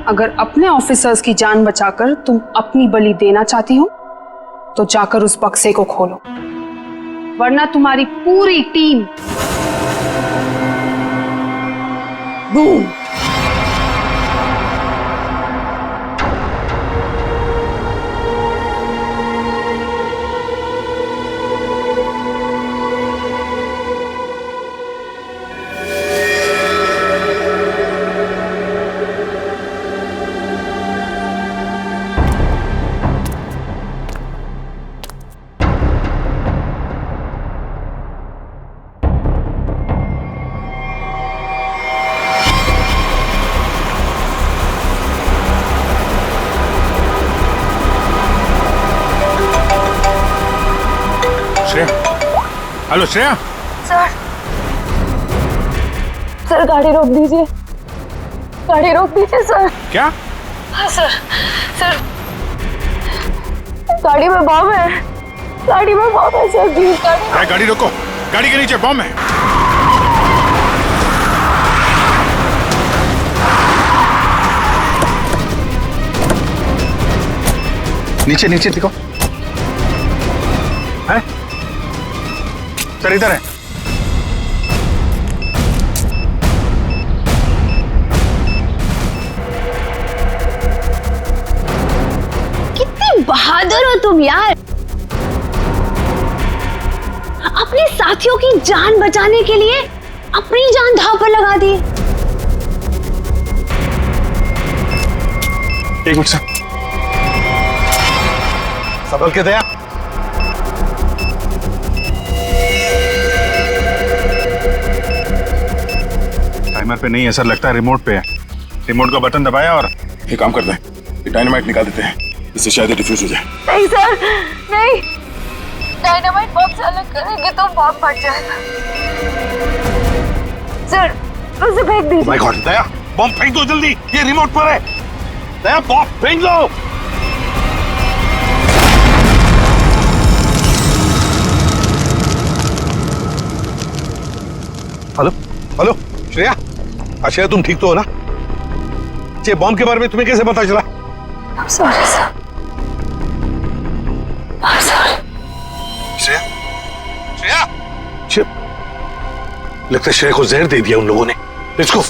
अगर अपने ऑफिसर्स की जान बचाकर तुम अपनी बलि देना चाहती हो तो जाकर उस बक्से को खोलो, वरना तुम्हारी पूरी team boom. Hello Shreya. Sir गाड़ी रोक दीजिए, गाड़ी रोक दीजिए सर। क्या? हाँ सर, सर गाड़ी में बम है, गाड़ी में बम है सर, प्लीज गाड़ी रोको, गाड़ी के नीचे बम है। नीचे नीचे दिखो। है? सर इधर है। कितने बहादुर हो तुम यार, अपने साथियों की जान बचाने के लिए अपनी जान दांव पर लगा दी। एक मिनट सर, संभल के दया। टाइमर पे नहीं है सर, लगता है रिमोट पे है। रिमोट का बटन दबाया और ये काम करते हैं, ये डायनामाइट निकाल देते हैं, इससे शायद डिफ्यूज हो जाए। नहीं सर, नहीं, डायनामाइट बम से अलग करेंगे तो बम फट जाएगा। सर उसे फेंक दीजिए। माय गॉड, दया बम फेंक दो जल्दी, ये रिमोट पर है। दया बम फेंक लो। हेलो हेलो श्रेया, श्रेया तुम ठीक तो हो ना? ये बॉम्ब के बारे में तुम्हें कैसे पता चला? I'm sorry sir, I'm sorry। Shreya, Shreya, लगता है श्रेया को जहर दे दिया उन लोगों ने। Let's go.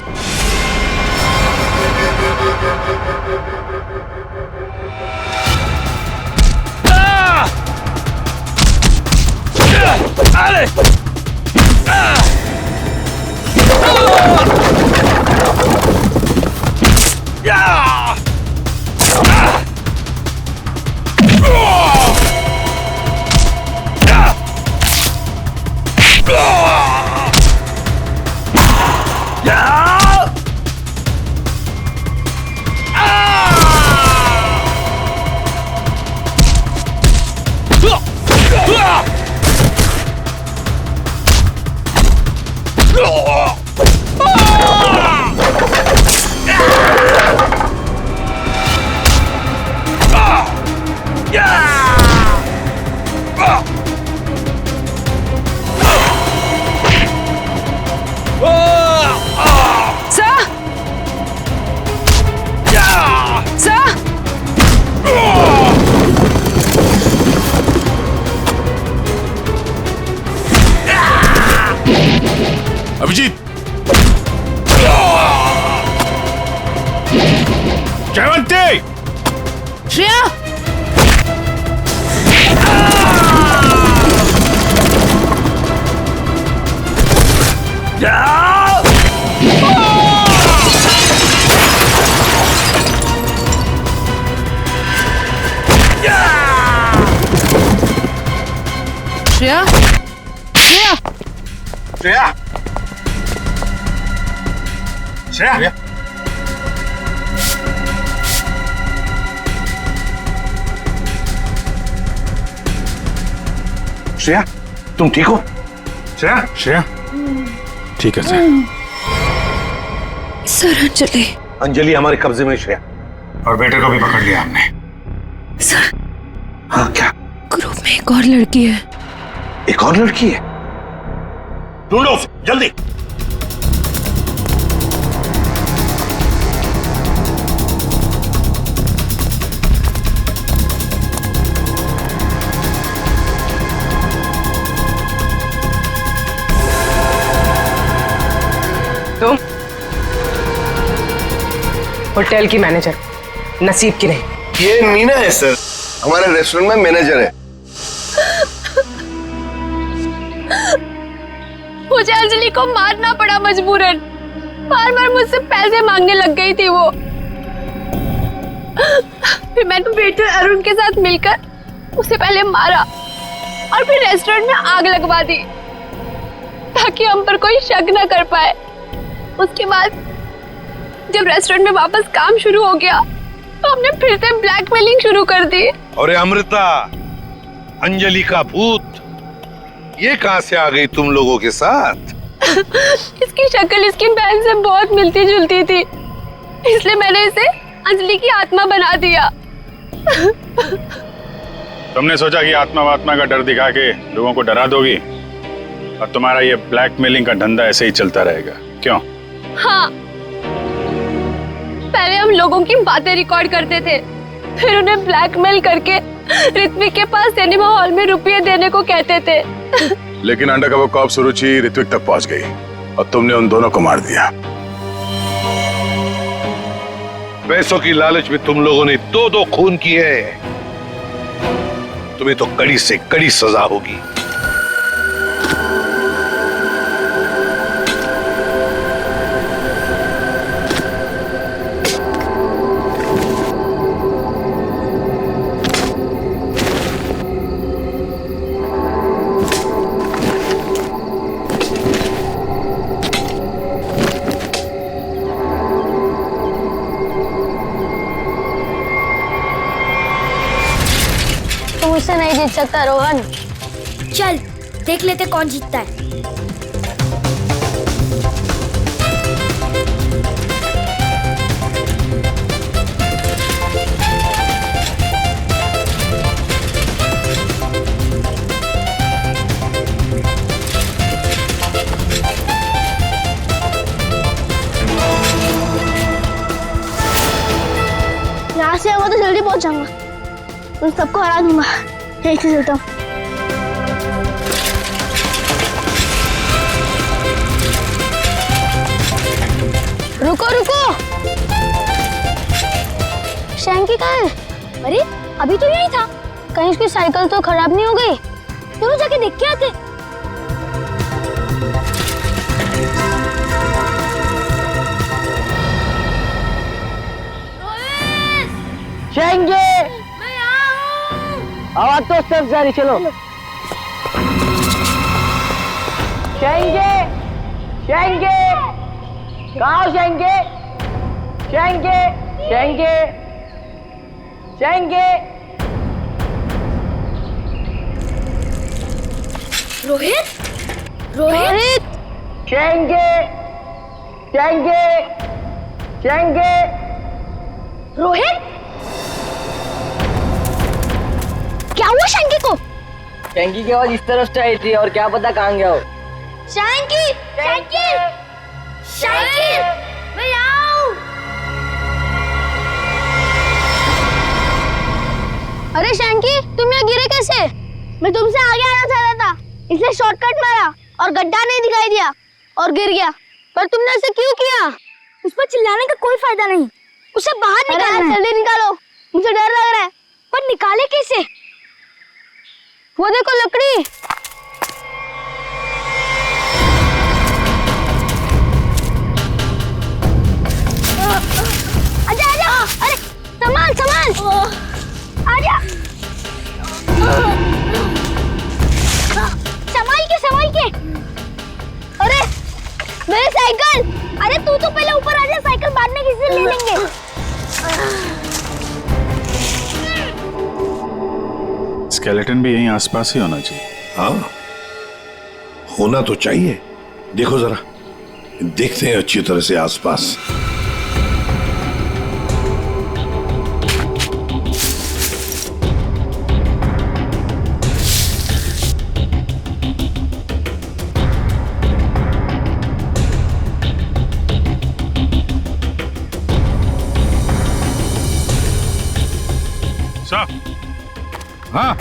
अभिजीत, जयवंती, श्रेया, श्रेया, श्रेया, श्रेया, श्रेया, श्रेया तुम ठीक हो? श्रेया, श्रेया ठीक है सर। सर अंजलि, अंजलि हमारे कब्जे में। श्रेया और बेटे को भी पकड़ लिया हमने। सर हाँ क्या? ग्रुप में एक और लड़की है, एक और लड़की है। ढूंढो उसे जल्दी। तुम होटल की मैनेजर, नसीब की नहीं। ये मीना है सर, हमारे रेस्टोरेंट में मैनेजर है। मुझे अंजलि को मारना पड़ा मजबूरन। बार बार मुझसे पैसे मांगने लग गई थी वो। फिर मैंने वेटर अरुण के साथ मिलकर उसे पहले मारा और फिर रेस्टोरेंट में आग लगवा दी ताकि हम पर कोई शक न कर पाए। उसके बाद जब रेस्टोरेंट में वापस काम शुरू हो गया तो हमने फिर से ब्लैकमेलिंग शुरू कर दी। अरे अमृता, अंजलि का भूत ये कहां से आ गई तुम लोगों के साथ? इसकी शक्ल इसकी बहन से बहुत मिलती जुलती थी, इसलिए मैंने इसे अंजलि की आत्मा बना दिया। तुमने सोचा कि आत्मा का डर दिखा के लोगों को डरा दोगी और तुम्हारा ये ब्लैकमेलिंग का धंधा ऐसे ही चलता रहेगा, क्यों? हाँ, पहले हम लोगों की बातें रिकॉर्ड करते थे, फिर उन्हें ब्लैकमेल करके ऋत्विक के पास सिनेमा हॉल में रुपये देने को कहते थे। लेकिन अंडरकवर कॉप सुरुचि ऋत्विक तक पहुंच गई और तुमने उन दोनों को मार दिया। पैसों की लालच में तुम लोगों ने दो खून किए। तुम्हें तो कड़ी से कड़ी सजा होगी। मुझसे नहीं जीत सकता रोहन। चल देख लेते कौन जीतता है। यहाँ से आऊंगा तो जल्दी पहुंच जाऊंगा, उन सबको हरा दूंगा। एक से चलता हूँ। रुको रुको, शैंकी कहाँ है? अरे अभी तो यही था। कहीं उसकी साइकिल तो खराब नहीं हो गई? चलो जाके देख के आते। शैंकी, आवाज तो सब जारी, चलो। शेंगे, शेंगे, कहाँ हो शेंगे? शेंगे, शेंगे, शेंगे। रोहित, रोहित, शेंगे, शेंगे, शेंगे। रोहित, क्या हुआ शैंकी को? शैंकी की आवाज इस तरफ से आई थी और क्या पता कहाँ गया हो। शैंकी, शैंकी, शैंकी, मैं आऊं। अरे शैंकी, तुम यहाँ गिरे कैसे? मैं तुमसे आगे आना चाह रहा था, इसलिए शॉर्टकट मारा और गड्ढा नहीं दिखाई दिया और गिर गया। पर तुमने ऐसे क्यों किया? उस पर चिल्लाने का कोई फायदा नहीं, उसे बाहर निकालो। जल्दी निकालो, मुझे डर लग रहा है। पर निकाले कैसे? वो देखो लकड़ी। आजा आजा, अरे संभाल संभाल, आजा। संभाल के। अरे मेरी साइकिल। अरे तू तो पहले ऊपर आजा, साइकिल बाद में किसी से ले लेंगे। स्केलेटन भी यहीं आसपास ही होना चाहिए। हाँ, होना तो चाहिए। देखो जरा, देखते हैं अच्छी तरह से आसपास। हाँ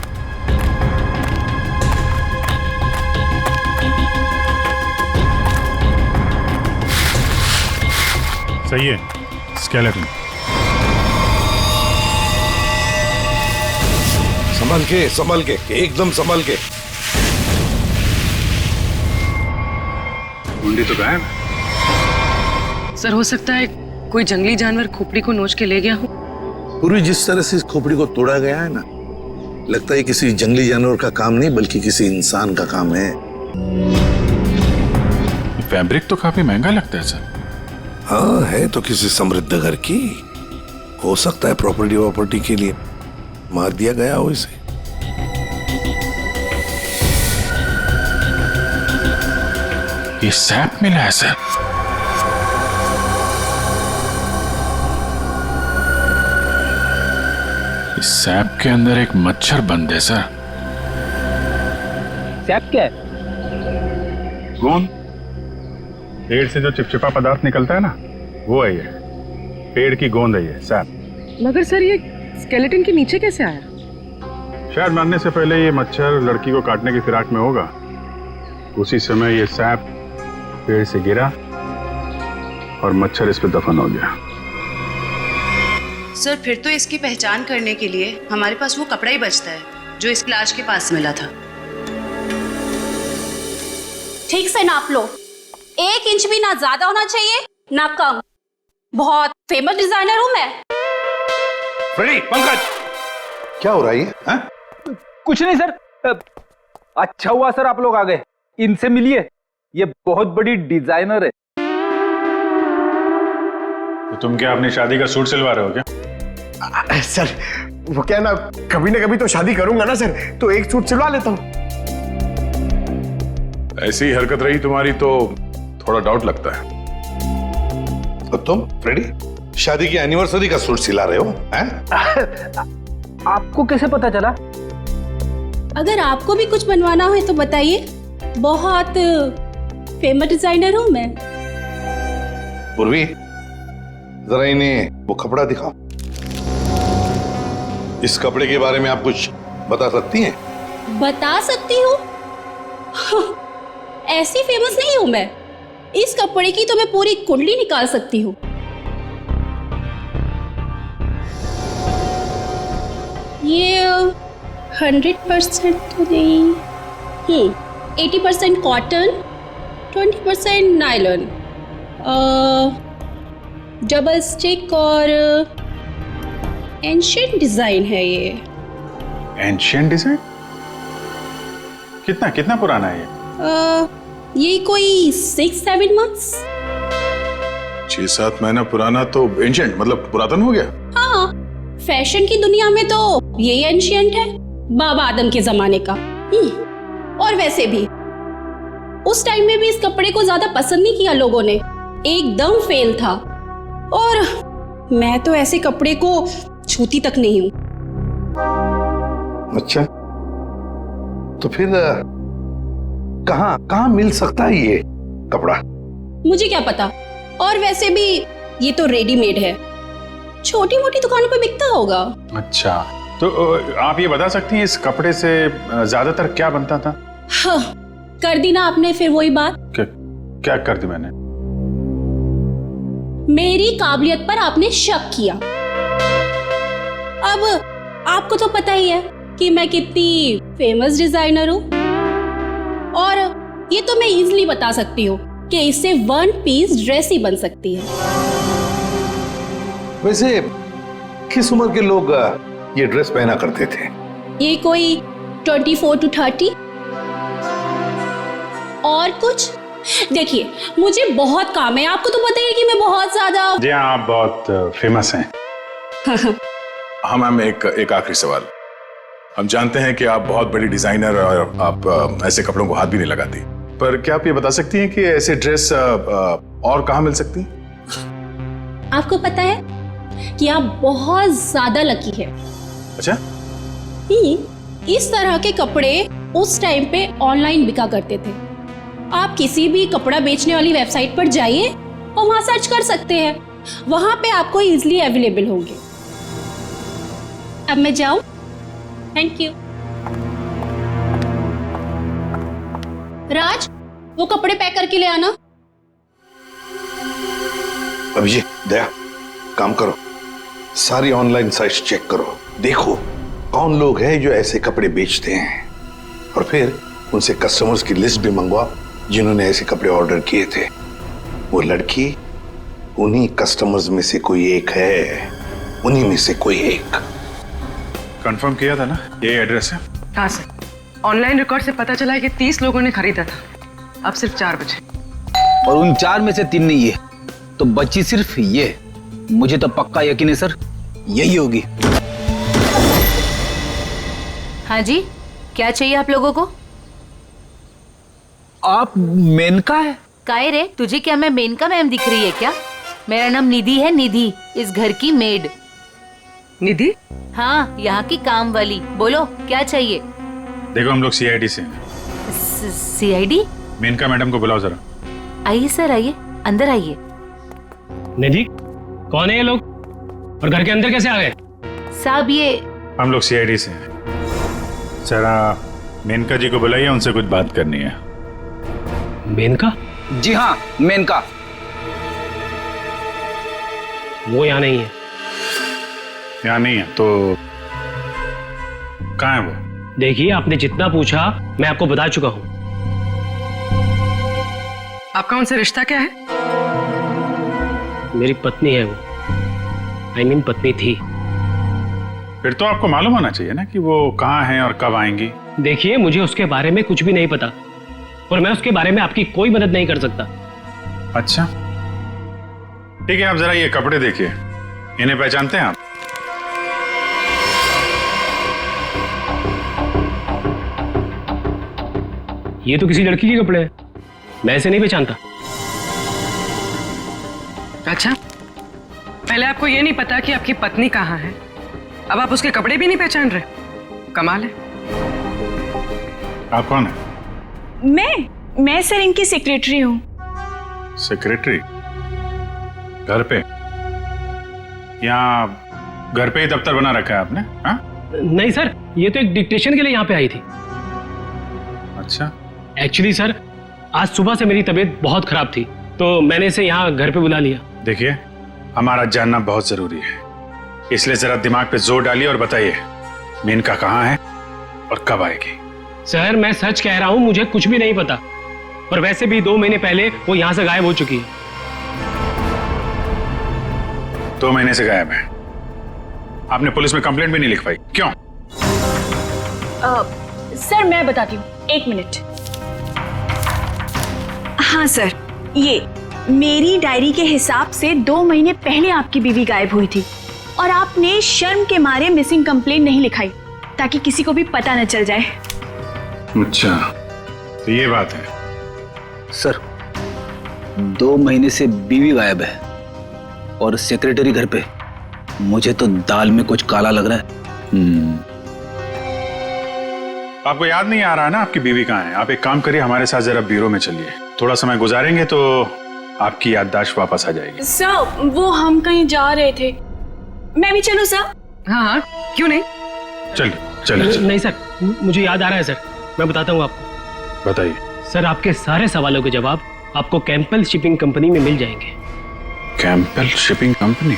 सही है। स्केलेटन संभल के एकदम संभल के। कुंडी तो गायब। सर हो सकता है कोई जंगली जानवर खोपड़ी को नोच के ले गया हो। पूरी जिस तरह से इस खोपड़ी को तोड़ा गया है ना, लगता है किसी जंगली जानवर का काम नहीं बल्कि किसी इंसान का काम है। फैब्रिक तो काफी महंगा लगता है सर। हाँ है तो किसी समृद्ध घर की, हो सकता है प्रॉपर्टी के लिए मार दिया गया हो इसे। ये सैप मिला है सर। इस सैप के अंदर एक मच्छर बंद है सर। सैप क्या है? गोंद। पेड़ से जो चिपचिपा पदार्थ निकलता है ना, वो है ये। पेड़ की गोंद है ये सैप। मगर सर ये स्केलेटन के नीचे कैसे आया? शायद मरने से पहले ये मच्छर लड़की को काटने की फिराक में होगा। उसी समय ये सैप पेड़ से गिरा और मच्छर इस पे दफन हो गया। सर फिर तो इसकी पहचान करने के लिए हमारे पास वो कपड़ा ही बचता है जो इस लाश के पास मिला था। ठीक से नाप लो, 1 इंच भी ना ज्यादा होना चाहिए ना कम। बहुत फेमस डिजाइनर हूं मैं। फ्रेडी, पंकज, क्या हो रहा है ये? कुछ नहीं सर। अच्छा हुआ सर आप लोग आ गए। इनसे मिलिए, ये बहुत बड़ी डिजाइनर है। तो तुम क्या अपनी शादी का सूट सिलवा रहे हो क्या? सर वो क्या ना कभी तो शादी करूंगा ना सर, तो एक सूट सिलवा लेता हूँ। ऐसी हरकत रही तुम्हारी तो थोड़ा डाउट लगता है। तो तुम फ्रेडी शादी की एनिवर्सरी का सूट सिला रहे हो हैं? आपको कैसे पता चला? अगर आपको भी कुछ बनवाना हो तो बताइए, बहुत फेमस डिजाइनर हूं मैं। पूर्वी, जरा इन्हें वो कपड़ा दिखाओ। इस कपड़े के बारे में आप कुछ बता सकती हैं? बता सकती हूँ? ऐसी फेमस नहीं हूं मैं। इस कपड़े की तो मैं पूरी कुंडली निकाल सकती हूँ। ये 100% तो नहीं, 80% कॉटन, 20% नायलॉन, डबल स्टिक और एंशिएंट डिजाइन है ये। Ancient design? कितना पुराना है ये कोई 6-7 मंथ्स। 6-7 महीना पुराना तो एंशिएंट मतलब पुरातन हो गया। हाँ, फैशन की दुनिया में तो ये एंशिएंट है, बाबा आदम के जमाने का। और वैसे भी उस टाइम में भी इस कपड़े को ज्यादा पसंद नहीं किया लोगों ने, एकदम फेल था। और मैं तो ऐसे कपड़े को छूती तक नहीं हूं। अच्छा, तो फिर कहाँ मिल सकता है ये कपड़ा? मुझे क्या पता, और वैसे भी ये तो रेडीमेड है, छोटी मोटी दुकानों पे बिकता होगा। अच्छा, तो आप ये बता सकती हैं इस कपड़े से ज्यादातर क्या बनता था? हाँ, कर दी ना आपने फिर वही बात। क्या कर दी मैंने? मेरी काबिलियत पर आपने शक किया। अब आपको तो पता ही है कि मैं कितनी फेमस डिजाइनर हूँ, और ये तो मैं इजीली बता सकती हूँ कि इससे 1 पीस ड्रेस ही बन सकती है। वैसे किस उम्र के लोग ये ड्रेस पहना करते थे? ये कोई 24 to 30। और कुछ देखिए, मुझे बहुत काम है, आपको तो पता ही है कि मैं बहुत ज्यादा। जी हाँ, आप बहुत फेमस हैं। हाँ मैम, एक आखिरी सवाल। हम जानते हैं कि आप बहुत बड़ी डिजाइनर और आप ऐसे कपड़ों को हाथ भी नहीं लगाती, पर क्या आप ये बता सकती हैं कि ऐसे ड्रेस और कहाँ मिल सकती हैं? आपको पता है कि आप बहुत ज्यादा लकी है। अच्छा? इस तरह के कपड़े उस टाइम पे ऑनलाइन बिका करते थे। आप किसी भी कपड़ा बेचने वाली वेबसाइट पर जाइए और वहां सर्च कर सकते हैं, वहां पे आपको इजीली अवेलेबल होंगे। अब मैं जाऊं? Thank you. राज, वो कपड़े पैक करके ले आना। अभिजीत, दया, काम करो, सारी ऑनलाइन साइट्स चेक करो, देखो कौन लोग हैं जो ऐसे कपड़े बेचते हैं, और फिर उनसे कस्टमर्स की लिस्ट भी मंगवाओ जिन्होंने ऐसे कपड़े ऑर्डर किए थे। वो लड़की उन्हीं कस्टमर्स में से कोई एक है, उन्हीं में से कोई एक। कंफर्म किया था ना, ये एड्रेस है? हाँ सर, ऑनलाइन रिकॉर्ड से पता चला है कि 30 लोगों ने खरीदा था, अब सिर्फ 4 बचे। और उन 4 में से 3 नहीं है, तो बची सिर्फ ये। मुझे तो पक्का यकीन है सर, यही होगी। हाँ जी, क्या चाहिए आप लोगों को? आप मेनका है? काहे रे, तुझे क्या मैं मेनका मैम दिख रही है क्या? मेरा नाम निधि है, निधि, इस घर की मेड। निधि? हाँ, यहाँ की काम वाली। बोलो क्या चाहिए? देखो हम लोग सीआईडी से हैं। सीआईडी? मेनका मैडम को बुलाओ जरा। आइए सर, आइए, अंदर आइए। निधि, कौन है ये लोग और घर के अंदर कैसे आ गए? साहब ये हम लोग सीआईडी से हैं। जरा मेनका जी को बुलाइए, उनसे कुछ बात करनी है। मेनका? जी हाँ, मेनका। वो यहाँ नहीं है। यहाँ नहीं है तो कहाँ है वो? देखिए, आपने जितना पूछा मैं आपको बता चुका हूँ। आपका उनसे रिश्ता क्या है? मेरी पत्नी है वो, I mean पत्नी थी। फिर तो आपको मालूम होना चाहिए ना कि वो कहाँ हैं और कब आएंगी। देखिए, मुझे उसके बारे में कुछ भी नहीं पता और मैं उसके बारे में आपकी कोई मदद नहीं कर सकता। अच्छा ठीक है, आप जरा ये कपड़े देखिए, इन्हें पहचानते हैं आप? ये तो किसी लड़की के कपड़े हैं, मैं इसे नहीं पहचानता। अच्छा, पहले आपको ये नहीं पता कि आपकी पत्नी कहाँ है, अब आप उसके कपड़े भी नहीं पहचान रहे? कमाल है। आप कौन है? मैं सर इनकी सेक्रेटरी हूँ। सेक्रेटरी? घर पे? यहाँ घर पे ही दफ्तर बना रखा है आपने? हाँ? नहीं सर, ये तो एक डिक्टेशन के लिए यहाँ पे आई थी। अच्छा। एक्चुअली सर, आज सुबह से मेरी तबीयत बहुत खराब थी तो मैंने इसे यहाँ घर पे बुला लिया। देखिए, हमारा जानना बहुत जरूरी है, इसलिए जरा दिमाग पे जोर डालिए और बताइए मेनका कहाँ है और कब आएगी? सर, मैं सच कह रहा हूँ, मुझे कुछ भी नहीं पता, और वैसे भी 2 महीने पहले वो यहाँ से गायब हो चुकी है। 2 महीने से गायब है? आपने पुलिस में कंप्लेंट भी नहीं लिख पाई, क्यों? सर मैं बताती हूँ, 1 मिनट। हाँ सर, ये मेरी डायरी के हिसाब से 2 महीने पहले आपकी बीवी गायब हुई थी और आपने शर्म के मारे मिसिंग कंप्लेंट नहीं लिखाई ताकि किसी को भी पता न चल जाए। अच्छा, तो ये बात है। सर, 2 महीने से बीवी गायब है और सेक्रेटरी घर पे। मुझे तो दाल में कुछ काला लग रहा है। आपको याद नहीं आ रहा ना आपकी बीवी कहाँ है? आप एक काम करिए, हमारे साथ जरा ब्यूरो में चलिए, थोड़ा समय गुजारेंगे तो आपकी याददाश्त वापस आ जाएगी। सर, वो हम कहीं जा रहे थे, मैं भी चलूं सर? हाँ, क्यों नहीं? चलिए। नहीं सर, मुझे याद आ रहा है सर, मैं बताता हूँ आपको। बताइए। सर, आपके सारे सवालों के जवाब आपको कैंपल शिपिंग कंपनी में मिल जाएंगे। कैंपल शिपिंग कंपनी?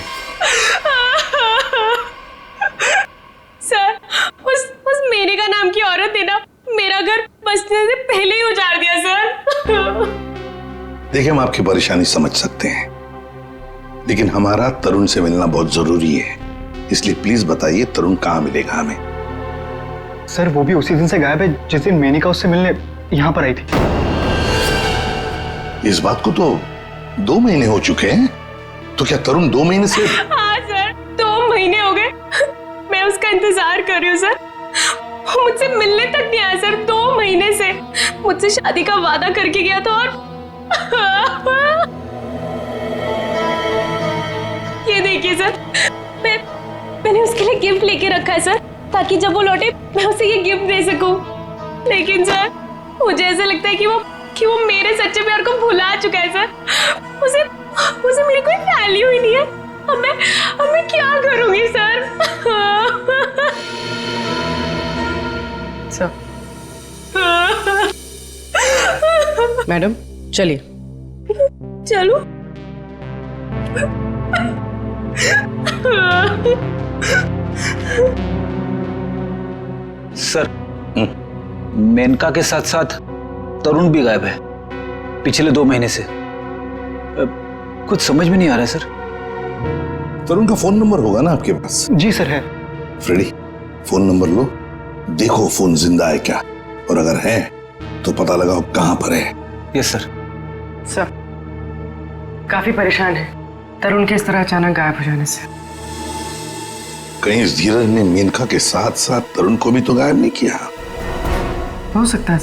सर, उस मेरे का नाम की औरत ने ना मेरा घर बसने से पहले ही उजाड़ दिया सर। देखिए, हम आपकी परेशानी समझ सकते हैं, लेकिन हमारा तरुण से मिलना बहुत जरूरी है, इसलिए प्लीज बताइए तरुण कहाँ मिलेगा हमें? सर, वो भी उसी दिन से गायब है जिस दिन मेनिका उससे मिलने यहाँ पर आई थी। इस बात को तो 2 महीने हो चुके हैं, तो क्या तरुण 2 महीने से? हाँ सर, 2 महीने हो गए, मैं उसका इंतजार कर रही हूँ सर, वो मुझसे मिलने तक नहीं आया सर। 2 महीने से मुझसे शादी का वादा करके गया था और ये देखिए सर, मैंने उसके लिए गिफ्ट लेके रखा है सर, ताकि जब वो लौटे मैं उसे ये गिफ्ट दे सकूं। लेकिन सर, मुझे ऐसा लगता है कि वो मेरे सच्चे प्यार को भुला चुका है सर। उसे मेरी कोई वैल्यू ही नहीं है। अब मैं क्या करूंगी सर? सर मैडम चलिए। चलो। सर, मेनका के साथ साथ तरुण भी गायब है पिछले 2 महीने से। कुछ समझ में नहीं आ रहा है सर। तरुण का फोन नंबर होगा ना आपके पास? जी सर है। फ्रेडी, फोन नंबर लो, देखो फोन जिंदा है क्या, और अगर है तो पता लगाओ कहां पर है। Yes sir. सर काफी परेशान है तरुण के इस तरह अचानक गायब हो जाने से। कहीं इस धीरज ने मेनका के साथ साथ तरुण को भी तो गायब नहीं किया? हो सकता है।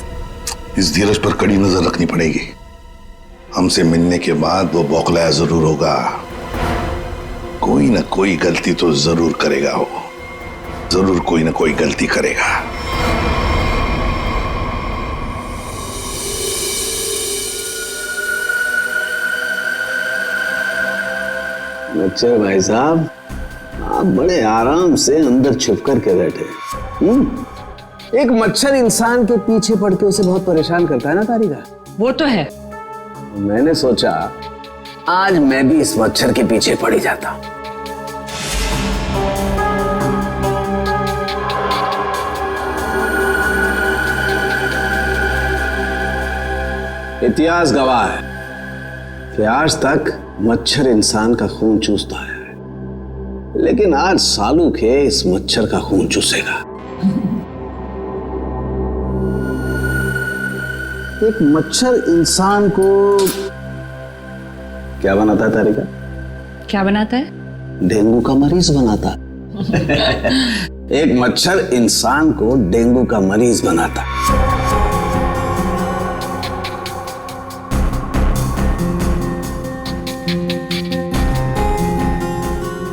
इस धीरज पर कड़ी नजर रखनी पड़ेगी। हमसे मिलने के बाद वो बौखलाया जरूर होगा, कोई ना कोई गलती तो जरूर करेगा, वो जरूर कोई ना कोई गलती करेगा। अच्छा भाई साहब, आप बड़े आराम से अंदर छुप करके बैठे। एक मच्छर इंसान के पीछे पड़ के उसे बहुत परेशान करता है ना तारिका? वो तो है। मैंने सोचा आज मैं भी इस मच्छर के पीछे पड़ ही जाता। इतिहास गवाह है कि आज तक मच्छर इंसान का खून चूसता है, लेकिन आज सालू के इस मच्छर का खून चूसेगा। एक मच्छर इंसान को क्या बनाता है तारिका? क्या बनाता है? डेंगू का मरीज बनाता है। एक मच्छर इंसान को डेंगू का मरीज बनाता है।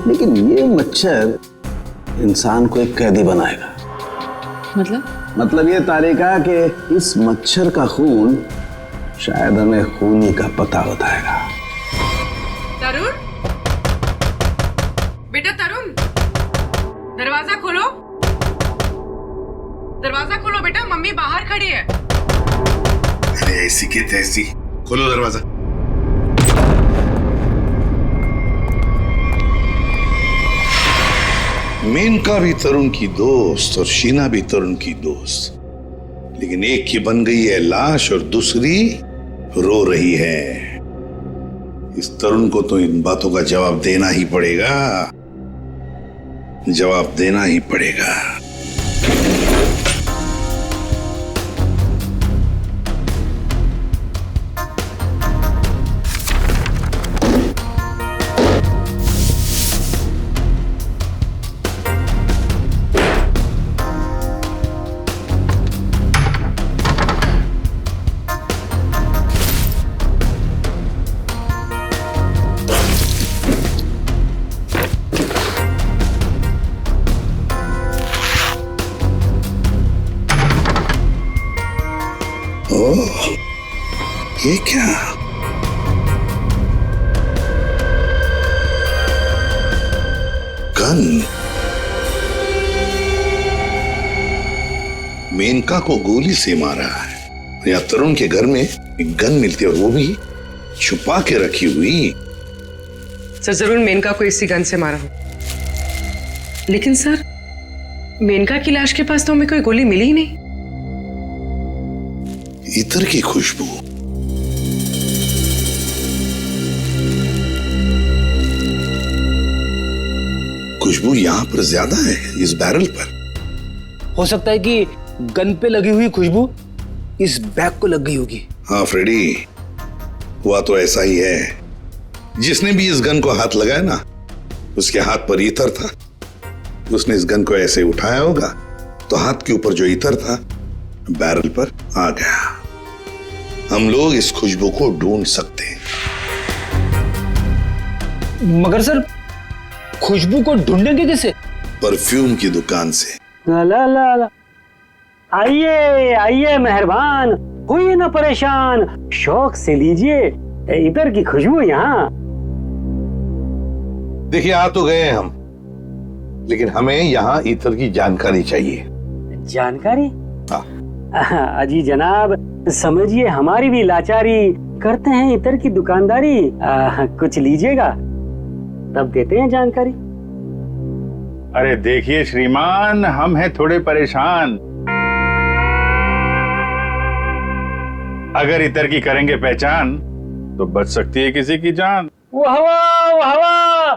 लेकिन ये मच्छर इंसान को एक कैदी बनाएगा। मतलब ये तारिका कि इस मच्छर का खून शायद हमें खूनी का पता बताएगा। तरुण, बेटा तरुण, दरवाजा खोलो, दरवाजा खोलो बेटा, मम्मी बाहर खड़ी है। अरे ऐसी की तैसी, खोलो दरवाजा। मेनका भी तरुण की दोस्त और शीना भी तरुण की दोस्त, लेकिन एक की बन गई है लाश और दूसरी रो रही है। इस तरुण को तो इन बातों का जवाब देना ही पड़ेगा, जवाब देना ही पड़ेगा। ये क्या? गन। मेनका को गोली से मारा है या तरुण के घर में एक गन मिलती है और वो भी छुपा के रखी हुई। सर जरूर मेनका को इसी गन से मारा हो, लेकिन सर मेनका की लाश के पास तो हमें कोई गोली मिली ही नहीं। इत्र की खुशबू। खुशबू यहाँ पर ज्यादा है इस बैरल पर। हो सकता है कि गन पे लगी हुई खुशबू इस बैग को लग गई होगी। हाँ फ्रेडी, हुआ तो ऐसा ही है। जिसने भी इस गन को हाथ लगाया ना, उसके हाथ पर इत्र था। उसने इस गन को ऐसे उठाया होगा तो हाथ के ऊपर जो इत्र था बैरल पर आ गया। हम लोग इस खुशबू को ढूंढ सकते हैं। मगर सर खुशबू को ढूंढेंगे कैसे? परफ्यूम की दुकान से। ला ला ला ला। आइए आइए मेहरबान, हुई ना परेशान, शौक से लीजिए इधर की खुशबू यहाँ। देखिए आ तो गए हम, लेकिन हमें यहाँ इत्र की जानकारी चाहिए। जानकारी? हाँ। अजी जनाब, समझिए हमारी भी लाचारी, करते हैं इतर की दुकानदारी। कुछ लीजिएगा तब देते हैं जानकारी। अरे देखिए श्रीमान, हम हैं थोड़े परेशान। अगर इतर की करेंगे पहचान तो बच सकती है किसी की जान। वाह वाह वाह वाह,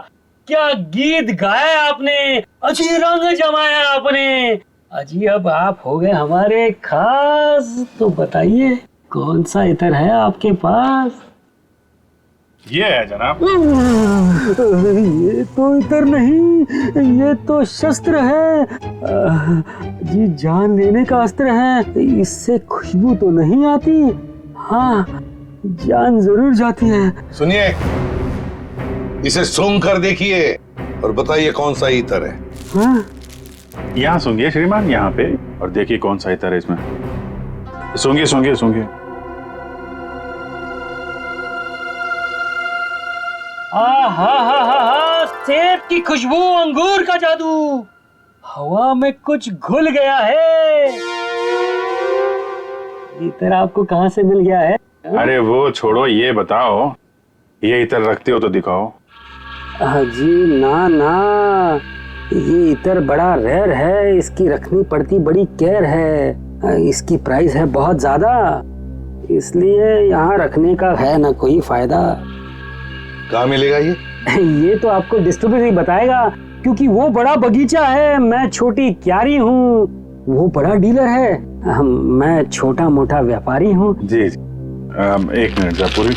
क्या गीत गाया आपने, अजी रंग जमाया आपने। अजी अब आप हो गए हमारे खास, तो बताइए कौन सा इतर है आपके पास? ये है जनाब। ये तो इतर नहीं, ये तो शस्त्र है जी, जान लेने का अस्त्र है। इससे खुशबू तो नहीं आती, हाँ जान जरूर जाती है। सुनिए, इसे सूंघ कर देखिए और बताइए कौन सा इतर है। हाँ? यहाँ सूंघिए श्रीमान, यहाँ पे, और देखिए कौन सा इतर है इसमें। सूंघिए सूंघिए सूंघिए। सेब की खुशबू, अंगूर का जादू, हवा में कुछ घुल गया है। इतर आपको कहाँ से मिल गया है? अरे वो छोड़ो, ये बताओ ये इतर रखते हो तो दिखाओ। जी ना ना, ये इतर बड़ा रेयर है, इसकी रखनी पड़ती बड़ी केयर है। इसकी प्राइस है बहुत ज्यादा, इसलिए यहाँ रखने का है ना कोई फायदा। कहाँ मिलेगा ये? ये तो आपको डिस्ट्रीब्यूटर ही बताएगा, क्योंकि वो बड़ा बगीचा है, मैं छोटी क्यारी हूँ, वो बड़ा डीलर है, मैं छोटा मोटा व्यापारी हूँ। जी एक मिनट जयपुरी,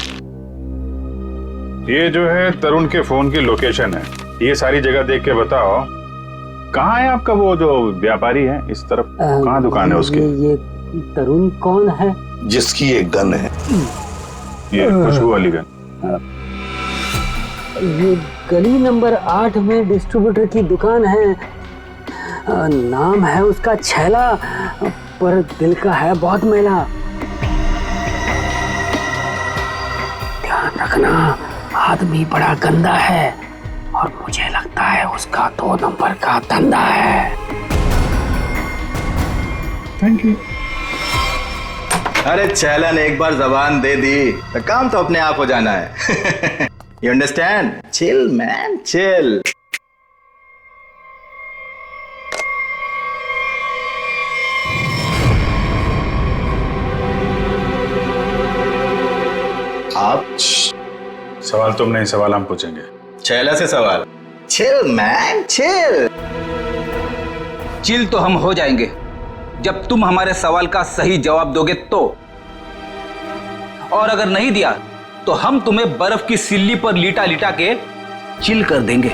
ये जो है तरुण के फोन की लोकेशन है, ये सारी जगह देख के बताओ कहाँ है आपका वो जो व्यापारी है इस तरफ, कहाँ दुकान है उसकी? ये तरुण कौन है? जिसकी एक गन है, ये खुशबू वाली गन। ये गली नंबर 8 में डिस्ट्रीब्यूटर की दुकान है, नाम है उसका छैला, पर दिल का है बहुत मैला। ध्यान रखना, आदमी बड़ा गंदा है और मुझे लगता है उसका 2 नंबर का धंधा है। Thank you. अरे छैला ने एक बार जबान दे दी तो काम तो अपने आप हो जाना है। You understand? Chill, man, chill. आप सवाल तुम नहीं, सवाल हम पूछेंगे। छैला से सवाल। Chill, man, chill. चिल तो हम हो जाएंगे जब तुम हमारे सवाल का सही जवाब दोगे तो, और अगर नहीं दिया तो हम तुम्हें बर्फ की सिल्ली पर लिटा लिटा के चिल कर देंगे।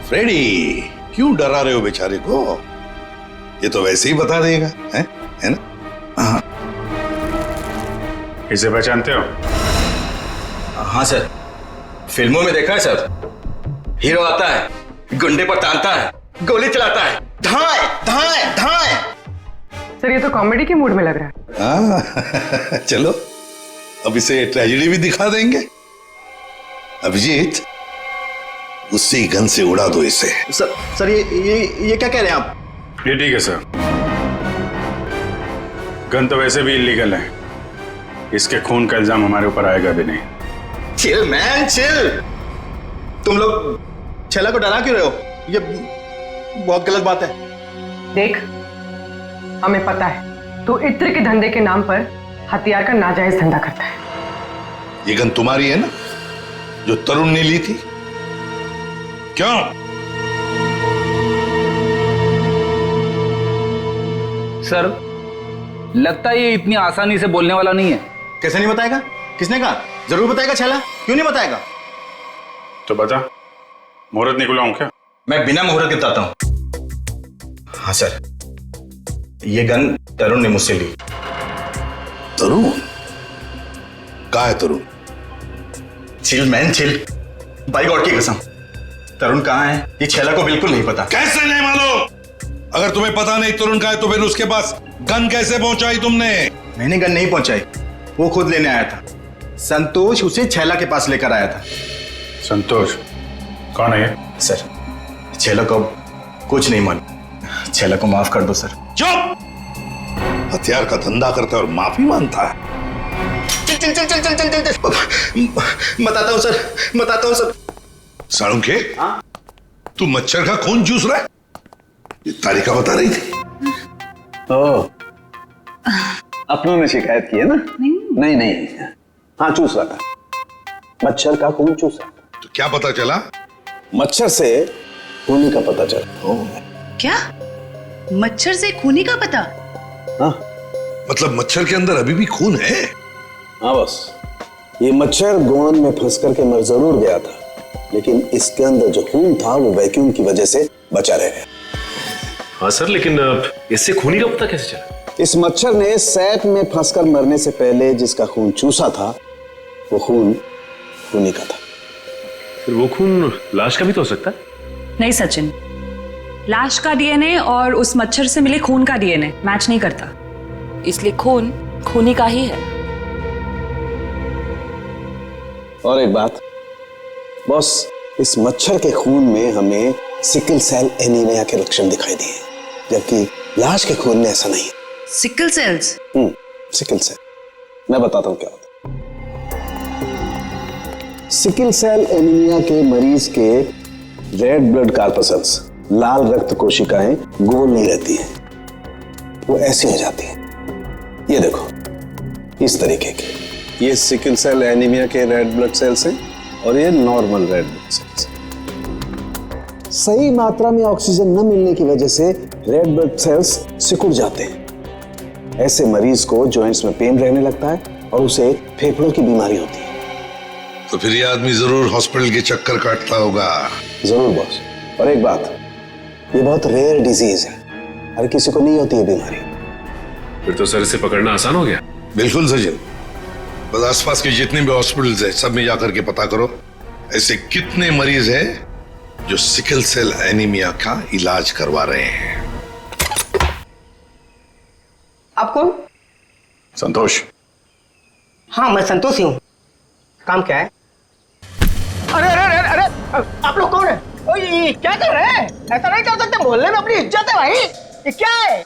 फ्रेडी, क्यों डरा रहे हो बेचारे को? ये तो वैसे ही बता देगा, है ना? हाँ। इसे पहचानते हो? हाँ सर, फिल्मों में देखा है सर। हीरो आता है, गुंडे पर तानता है, गोली चलाता है, धाए धाए धाए। सर ये तो कॉमेडी के मूड में लग रहा है। हाँ, चलो अब इसे ट्रेजेडी भी दिखा देंगे। अभिजीत, उसी गन से उड़ा दो इसे। सर ये क्या कह रहे हैं आप? ये ठीक है सर, गन तो वैसे भी इलीगल है, इसके खून का इल्जाम हमारे ऊपर आएगा भी नहीं। Chill man chill. तुम लोग छैला को डरा क्यों रहे हो? ये बहुत गलत बात है। देख, हमें पता है तू इत्र के धंधे के नाम पर हथियार का नाजायज धंधा करता है। ये गन तुम्हारी है ना, जो तरुण ने ली थी? क्यों? सर, लगता है ये इतनी आसानी से बोलने वाला नहीं है। कैसे नहीं बताएगा? किसने कहा? जरूर बताएगा छैला, क्यों नहीं बताएगा? तो बता, मुहूर्त निकलाऊं क्या? मैं बिना मुहूर्त के बताता हूं। हाँ सर, ये गन तरुण ने मुझसे ली। तरुण? कहाँ है Tarun? Chill man chill, by God की कसम, तरुण कहाँ है ये छैला को बिल्कुल नहीं पता। कैसे नहीं मालूम? अगर तुम्हें पता नहीं तरुण कहाँ है तो फिर उसके पास गन कैसे पहुंचाई तुमने? मैंने गन नहीं पहुंचाई, वो खुद लेने आया था। संतोष उसे छैला के पास लेकर आया था। संतोष कौन है ये? सर, छैला को कुछ नहीं मालूम, छैला को माफ कर दो सर। चुप! हथियार का धंधा करता है और माफी मांगता है। चल चल चल चल चल चल चल बताता हूँ सर, बताता हूँ सर। साळुंखे, तू मच्छर का खून चूस रहा है? ये तारिका बता रही थी। ओह, अपनों ने शिकायत की है ना? नहीं नहीं, हाँ चूस रहा था, मच्छर का खून चूस रहा था। तो क्या पता चला? मच्छर से खूनी का पता चला। क्या? मच्छर से खूनी का पता? हाँ, मतलब मच्छर के अंदर अभी भी खून है? हाँ बस, ये मच्छर गोंद में फंस करके मर जरूर गया था, लेकिन इसके अंदर जो खून था वो वैक्यूम की वजह से बचा रह गया। हाँ सर, लेकिन इससे खूनी का पता कैसे चला? इस मच्छर ने सैप में फंसकर मरने से पहले जिसका खून चूसा था वो खून खूनी का था। फिर वो खून लाश का भी तो हो सकता है? नहीं सचिन, लाश का डीएनए और उस मच्छर से मिले खून का डीएनए मैच नहीं करता, इसलिए खून खूनी का ही है। और एक बात बॉस, इस मच्छर के खून में हमें सिकल सेल एनीमिया के लक्षण दिखाई दिए, जबकि लाश के खून में ऐसा नहीं है। Sickle sales? सिकल सेल, मैं बताता हूं क्या होता है। सिकल सेल एनीमिया के मरीज के रेड ब्लड कार्पसल्स, लाल रक्त कोशिकाएं गोल नहीं रहती हैं, वो ऐसी हो जाती हैं। ये देखो, इस तरीके के, ये सिकल सेल एनीमिया के रेड ब्लड सेल्स हैं और ये नॉर्मल रेड ब्लड सेल्स। सही मात्रा में ऑक्सीजन न मिलने की वजह से रेड ब्लड सेल्स सिकुड़ जाते हैं। ऐसे मरीज को जॉइंट्स में पेन रहने लगता है और उसे फेफड़ों की बीमारी होती है। तो फिर ये आदमी जरूर हॉस्पिटल के चक्कर काटता होगा। जरूर बॉस। और एक बात, ये बहुत रेयर डिजीज है, हर किसी को नहीं होती है बीमारी। फिर तो सर इसे पकड़ना आसान हो गया। बिल्कुल सचिन, बस आसपास के जितने भी हॉस्पिटल्स हैं सब में जाकर के पता करो ऐसे कितने मरीज हैं जो सिकल सेल एनीमिया का इलाज करवा रहे हैं। आप कौन? संतोष। हाँ मैं संतोष ही हूँ। काम क्या है? अरे अरे अरे अरे, आप लोग कौन है? ओ ये क्या कर रहे हैं? ऐसा नहीं कर सकते, मोहल्ले में अपनी इज्जत है भाई। ये क्या है?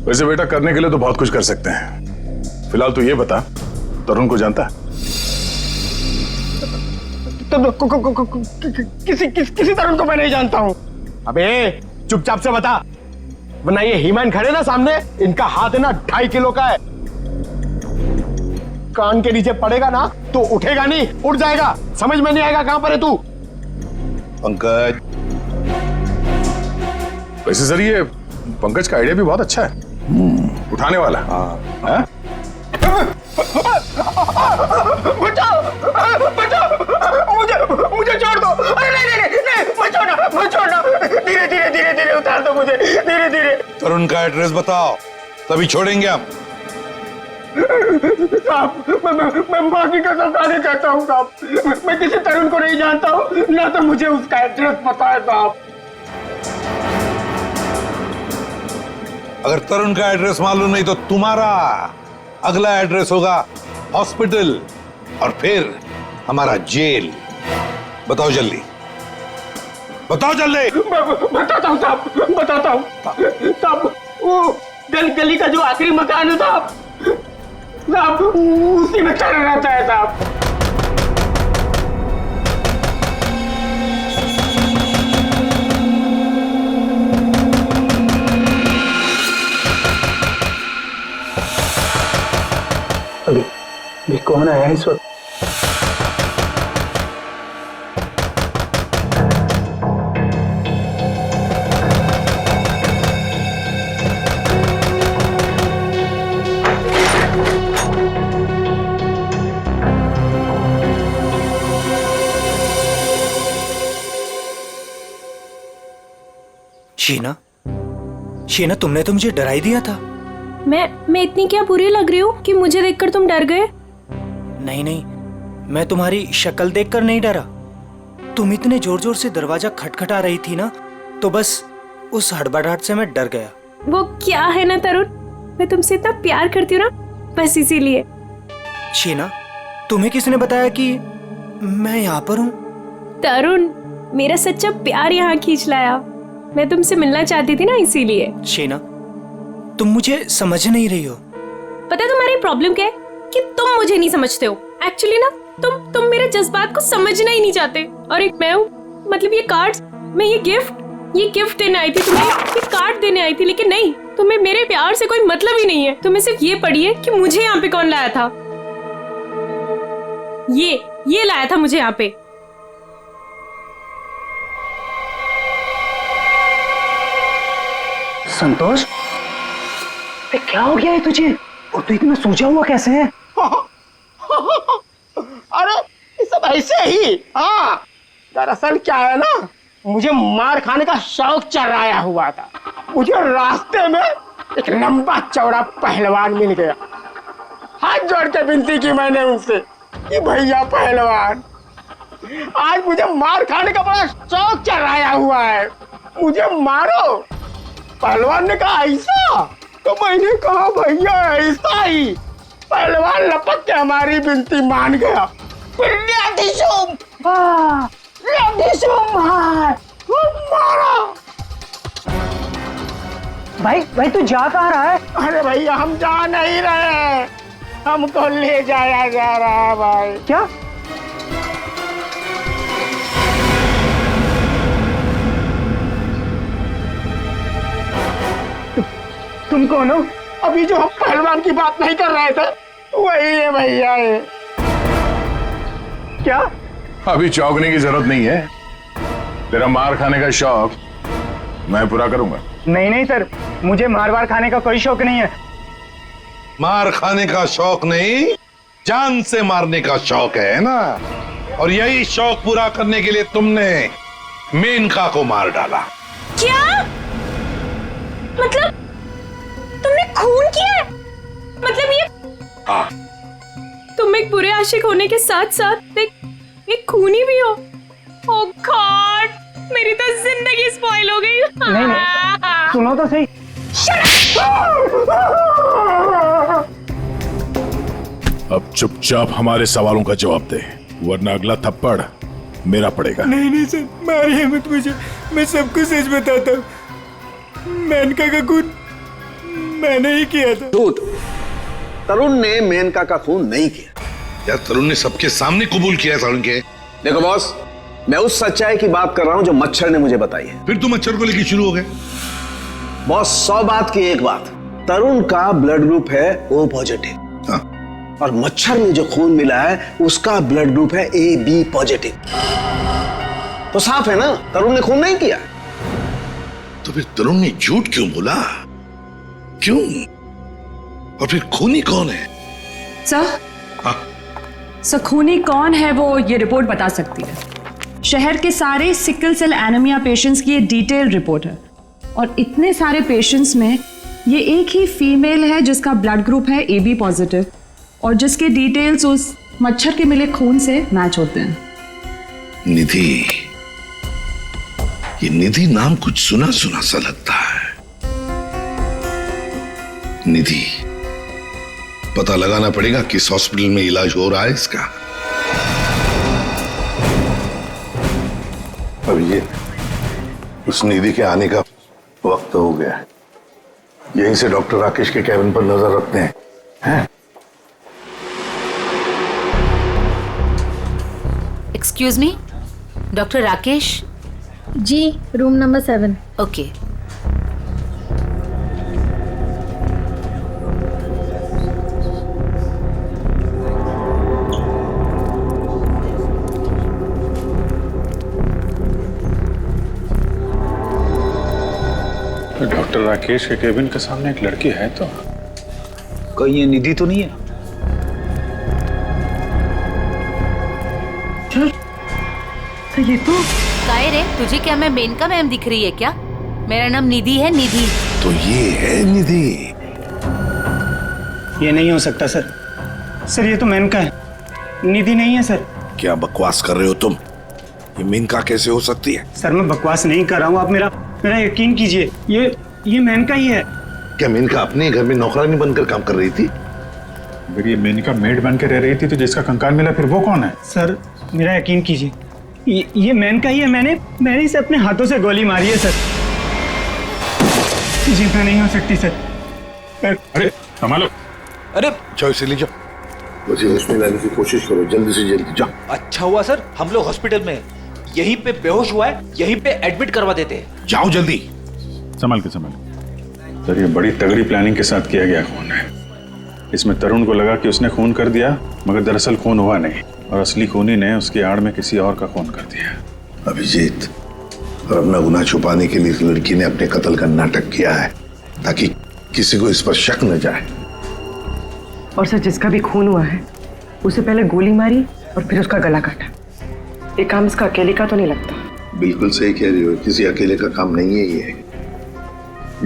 वैसे बेटा करने के लिए तो बहुत कुछ कर सकते हैं। फिलहाल तो ये बता, तरुण को जानता है? किसी तरुण को मैं नहीं जानता हूँ। अबे चुपचाप से बता, वरना ये हीमैन खड़े ना सामने, इनका हाथ है ना 2.5 किलो का है। कान के नीचे पड़ेगा ना तो उठेगा नहीं, उठ जाएगा। समझ में नहीं आएगा कहां पर है तू। पंकज। वैसे सर ये पंकज का आइडिया भी बहुत अच्छा है, उठाने वाला। हाँ। बचाओ बचाओ, मुझे छोड़ दो। अरे नहीं मत छोड़ना, धीरे धीरे धीरे धीरे उतार दो मुझे, धीरे धीरे। तरुण का एड्रेस बताओ, तभी छोड़ेंगे हम। साहब मैं माँ की कसम खाने कहता हूँ साहब, मैं किसी तरुण को नहीं जानता हूँ, ना तो मुझे उसका एड्रेस पता है साहब। अगर तरुण का एड्रेस मालूम नहीं तो तुम्हारा अगला एड्रेस होगा हॉस्पिटल और फिर हमारा जेल। बताओ जल्दी, बताओ जल्दी। बताता हूँ साहब, बताता हूँ साहब। वो गली का जो आखिरी मकान है साहब, उसी में चल रहता है साहब। अभी कौन आया इस वक्त? शीना, तुमने तो मुझे डरा ही दिया था। मैं इतनी क्या बुरी लग रही हूँ कि मुझे देखकर तुम डर गए? नहीं, मैं तुम्हारी शक्ल देखकर नहीं डरा। तुम इतने जोर जोर से दरवाजा खटखटा रही थी ना, तो बस उस हड़बड़ाहट से मैं डर गया। वो क्या है ना तरुण, मैं तुमसे इतना प्यार करती हूँ ना, बस इसीलिए। शीना, तुम्हें किसने बताया कि मैं यहाँ पर हूँ? तरुण, मेरा सच्चा प्यार यहाँ खींच लाया। मैं तुमसे मिलना चाहती थी ना, इसीलिए। शीना, तुम मुझे समझ नहीं रही हो। पता है तुम्हारी प्रॉब्लम क्या है? कि तुम मुझे नहीं समझते हो। एक्चुअली ना तुम मेरे जज्बात को समझना ही नहीं चाहते। और एक मैं हूँ, मतलब ये कार्ड्स, मैं ये गिफ्ट देने आई थी तुम्हें, ये कार्ड देने आई थी, लेकिन नहीं, तुम्हें मेरे प्यार से कोई मतलब ही नहीं है। तुम्हें सिर्फ ये पड़ी है कि मुझे यहाँ पे कौन लाया था। ये लाया था मुझे यहाँ पे। संतोष, क्या हो गया है तुझे? और तू इतना सूझा हुआ कैसे है? अरे ये सब ऐसे ही। हाँ, दरअसल क्या है ना, मुझे मार खाने का शौक चढ़ाया हुआ था। मुझे रास्ते में एक लंबा चौड़ा पहलवान मिल गया। हाथ जोड़ के विनती की मैंने उनसे कि भैया पहलवान, आज मुझे मार खाने का बड़ा शौक चढ़ाया हुआ है, मुझे मारो। पहलवान ने कहा ऐसा? तो मैंने कहा भैया ऐसा ही। पहलवान लपक के हमारी विनती मान गया। मारा। भाई तू जा कहाँ रहा है? अरे भैया हम जा नहीं रहे, हमको ले जाया जा रहा है भाई। क्या? तुम कौन हो? अभी जो हम पहलवान की बात नहीं कर रहे थे वही है भैया। ये क्या? अभी चौंकने की जरूरत नहीं है। तेरा मार खाने का शौक मैं पूरा करूंगा। नहीं सर, मुझे मार खाने का कोई शौक नहीं है। मार खाने का शौक नहीं, जान से मारने का शौक है ना। और यही शौक पूरा करने के लिए तुमने मेनका को मार डाला। क्या? मतलब तुमने खून किया है? मतलब ये? हाँ। तुम एक बुरे आशिक होने के साथ साथ एक खूनी भी हो। ओह गॉड, मेरी तो जिंदगी स्पॉइल हो गई। नहीं, सुनो तो सही। अब चुपचाप हमारे सवालों का जवाब दे, वरना अगला थप्पड़ मेरा पड़ेगा। नहीं सर, मारिए मत मुझे, मैं सबको सच बताता हूँ। मेनका का खून मैंने ही किया था। झूठ। तरुण ने मेनका का खून नहीं किया। यार तरुण ने सबके सामने कबूल किया तरुण के। देखो बॉस, मैं उस सच्चाई की बात कर रहा हूं जो मच्छर ने मुझे बताई है। फिर तुम मच्छर को लेकर शुरू हो गए। बॉस 100 बात की एक बात, तरुण का ब्लड ग्रुप है O पॉजिटिव। हाँ। और मच्छर में जो खून मिला है उसका ब्लड ग्रुप है AB पॉजिटिव। तो साफ है ना, तरुण ने खून नहीं किया। तो फिर तरुण ने झूठ क्यों बोला? क्यों? और फिर खूनी कौन है? सर खूनी कौन है वो ये रिपोर्ट बता सकती है। शहर के सारे सिकल सेल एनीमिया पेशेंट्स की ये डिटेल रिपोर्ट है, और इतने सारे पेशेंट्स में ये एक ही फीमेल है जिसका ब्लड ग्रुप है AB पॉजिटिव, और जिसके डिटेल्स उस मच्छर के मिले खून से मैच होते हैं। निधि, ये निधि नाम कुछ सुना सुना सा लगता है। निधि, पता लगाना पड़ेगा किस हॉस्पिटल में इलाज हो रहा है इसका। अब ये उस निधि के आने का वक्त हो गया है। यहीं से डॉक्टर राकेश के कैबिन पर नजर रखते हैं। Excuse me, doctor Rakesh? जी, room number 7। Okay. Doctor Rakesh के केबिन के सामने एक लड़की है, तो कहीं ये निधि तो नहीं है? तो ये तो काय रे, तुझे क्या मैं मेनका मैम दिख रही है क्या? मेरा नाम निधि है, निधि। तो ये है निधि। ये नहीं हो सकता सर। सर ये तो मेनका है, निधि नहीं है सर। क्या बकवास कर रहे हो तुम? ये मेनका कैसे हो सकती है? सर मैं बकवास नहीं कर रहा हूँ, आप मेरा यकीन कीजिए, ये मेनका ही है। क्या मेनका अपने घर में नौकरानी बनकर काम कर रही थी? अगर ये मेनका मेड बन के रह रही थी तो जिसका कंकाल मिला फिर वो कौन है? सर मेरा यकीन कीजिए, ये मेनका ही है। मैंने इसे अपने हाथों से गोली मारी है सर। जिंदा नहीं हो सकती सर, अरे संभालो। अरे जाओ इसे ले जाओ, मुझे उसमें लाने की कोशिश करो, जल्दी से जल्दी जाओ। अच्छा हुआ सर हम लोग हॉस्पिटल में यहीं पे बेहोश हुआ है, यहीं पे एडमिट करवा देते हैं। जाओ जल्दी। संभाल के संभाल। सर ये बड़ी तगड़ी प्लानिंग के साथ किया गया खून है। इसमें तरुण को लगा कि उसने खून कर दिया, मगर दरअसल खून हुआ नहीं और असली खूनी ने उसकी आड़ में किसी और का खून कर दिया। अभिजीत, और अपना गुनाह छुपाने के लिए इस लड़की ने अपने कत्ल का नाटक किया है ताकि किसी को इस पर शक न जाए। और सर जिसका भी खून हुआ है उसे पहले गोली मारी और फिर उसका गला काटा। ये काम इसका अकेले का तो नहीं लगता। बिल्कुल सही कह रही हो, किसी अकेले का काम नहीं है ये।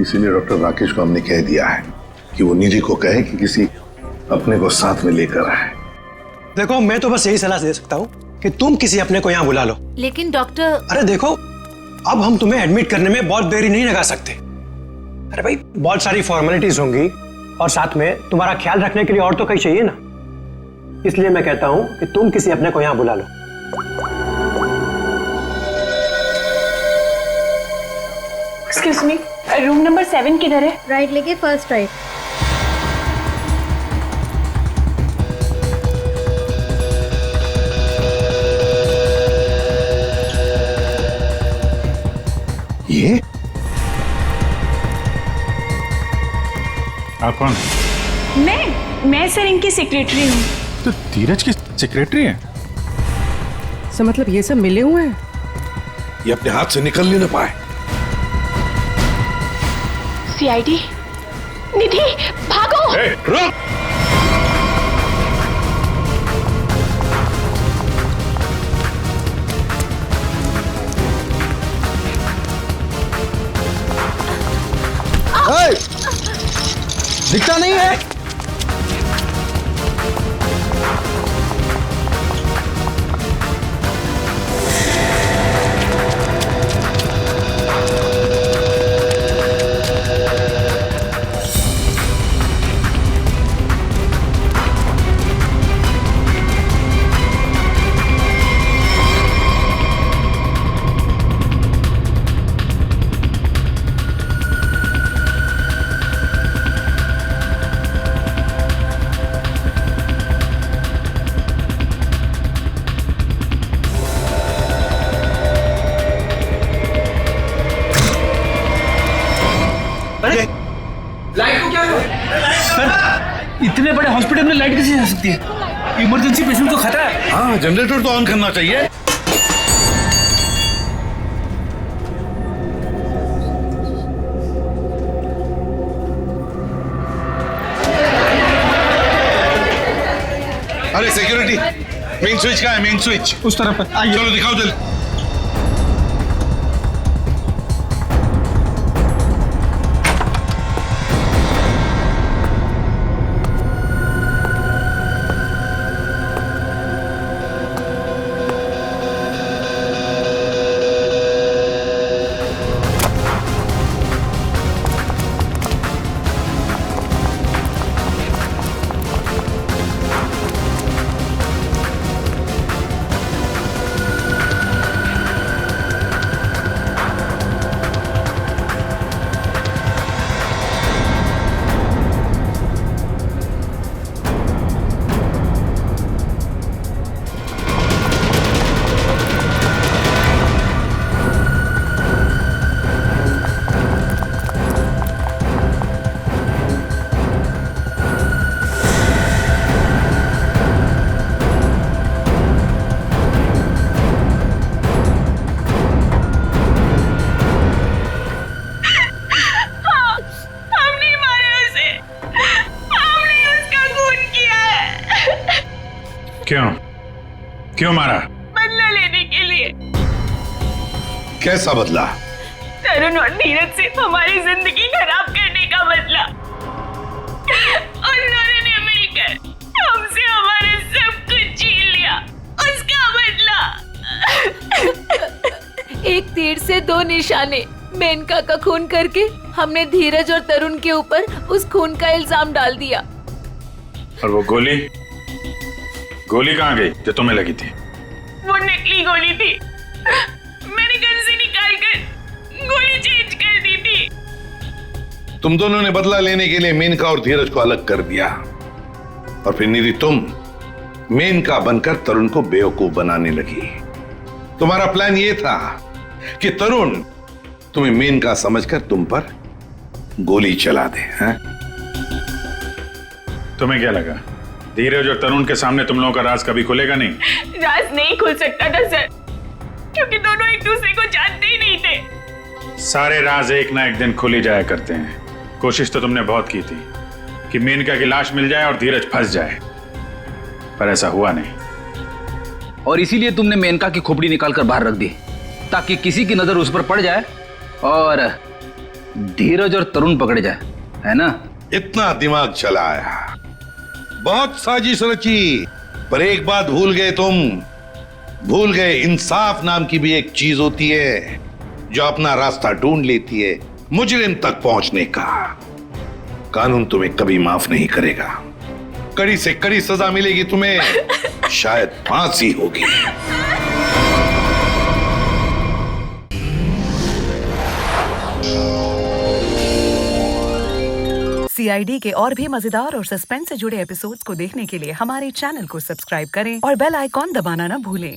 इसीलिए डॉक्टर राकेश को हमने कह दिया है कि वो निधि को कहे कि किसी अपने को साथ में लेकर आए। देखो मैं तो बस यही सलाह दे सकता हूँ कि तुम किसी अपने को यहाँ बुला लो। लेकिन डॉक्टर, अरे देखो अब हम तुम्हें एडमिट करने में बहुत देरी नहीं लगा सकते। अरे भाई बहुत सारी फॉर्मेलिटीज होंगी और साथ में तुम्हारा ख्याल रखने के लिए और तो कहीं चाहिए ना। इसलिए मैं कहता हूँ कि तुम किसी अपने को यहाँ बुला लो। एक्सक्यूज मी, रूम नंबर 7 किधर है? राइट लेके फर्स्ट राइट। ये आप कौन? मैं सर इनकी सेक्रेटरी हूँ। तो धीरज की सेक्रेटरी है? सर मतलब ये सब मिले हुए हैं? ये अपने हाथ से निकल नहीं ना पाए। सीआईडी, निधि भागो। रुक। दिखता नहीं है। लाइट को क्या हुआ? सर इतने बड़े हॉस्पिटल में लाइट कैसे जा सकती है? इमरजेंसी पेशेंट को खतरा है। हाँ जनरेटर तो ऑन करना चाहिए। अरे सिक्योरिटी, मेन स्विच कहाँ है? मेन स्विच उस तरफ है। आइए। चलो दिखाओ जल्दी। क्यों मारा? बदला लेने के लिए। कैसा बदला? तरुण और धीरज से हमारी जिंदगी खराब करने का बदला। उन्होंने ने मिलकर हमसे हमारे सब कुछ छीन लिया, उसका बदला। एक तीर से दो निशाने। मेनका का खून करके हमने धीरज और तरुण के ऊपर उस खून का इल्जाम डाल दिया। और वो गोली कहाँ गई जो तुम्हें लगी थी? वो नकली गोली थी, मैंने गन से निकालकर गोली चेंज कर दी थी। तुम दोनों ने बदला लेने के लिए मेनका और धीरज को अलग कर दिया, और फिर निधि तुम मेनका बनकर तरुण को बेवकूफ बनाने लगी। तुम्हारा प्लान यह था कि तरुण तुम्हें मेनका समझकर तुम पर गोली चला दे। हैं? तुम्हें क्या लगा धीरज और तरुण के सामने तुम लोगों का राज कभी खुलेगा नहीं? राज नहीं खुल सकता था सर, क्योंकि दोनों एक दूसरे को जानते ही नहीं थे। सारे राज एक ना एक दिन खुल ही जाया करते हैं। कोशिश तो तुमने बहुत की थी कि मेनका की लाश मिल जाए और धीरज फंस जाए, पर ऐसा हुआ नहीं। और इसीलिए तुमने मेनका की खोपड़ी निकालकर बाहर रख दी, ताकि किसी की नजर उस पर पड़ जाए और धीरज और तरुण पकड़े जाए, है ना? इतना दिमाग चलाया, बहुत साजिश रची, पर एक बात भूल गए तुम। भूल गए इंसाफ नाम की भी एक चीज होती है जो अपना रास्ता ढूंढ लेती है मुजरिम तक पहुंचने का। कानून तुम्हें कभी माफ नहीं करेगा, कड़ी से कड़ी सजा मिलेगी तुम्हें, शायद फांसी होगी। CID के और भी मजेदार और सस्पेंस से जुड़े एपिसोड्स को देखने के लिए हमारे चैनल को सब्सक्राइब करें और बेल आइकॉन दबाना ना भूलें।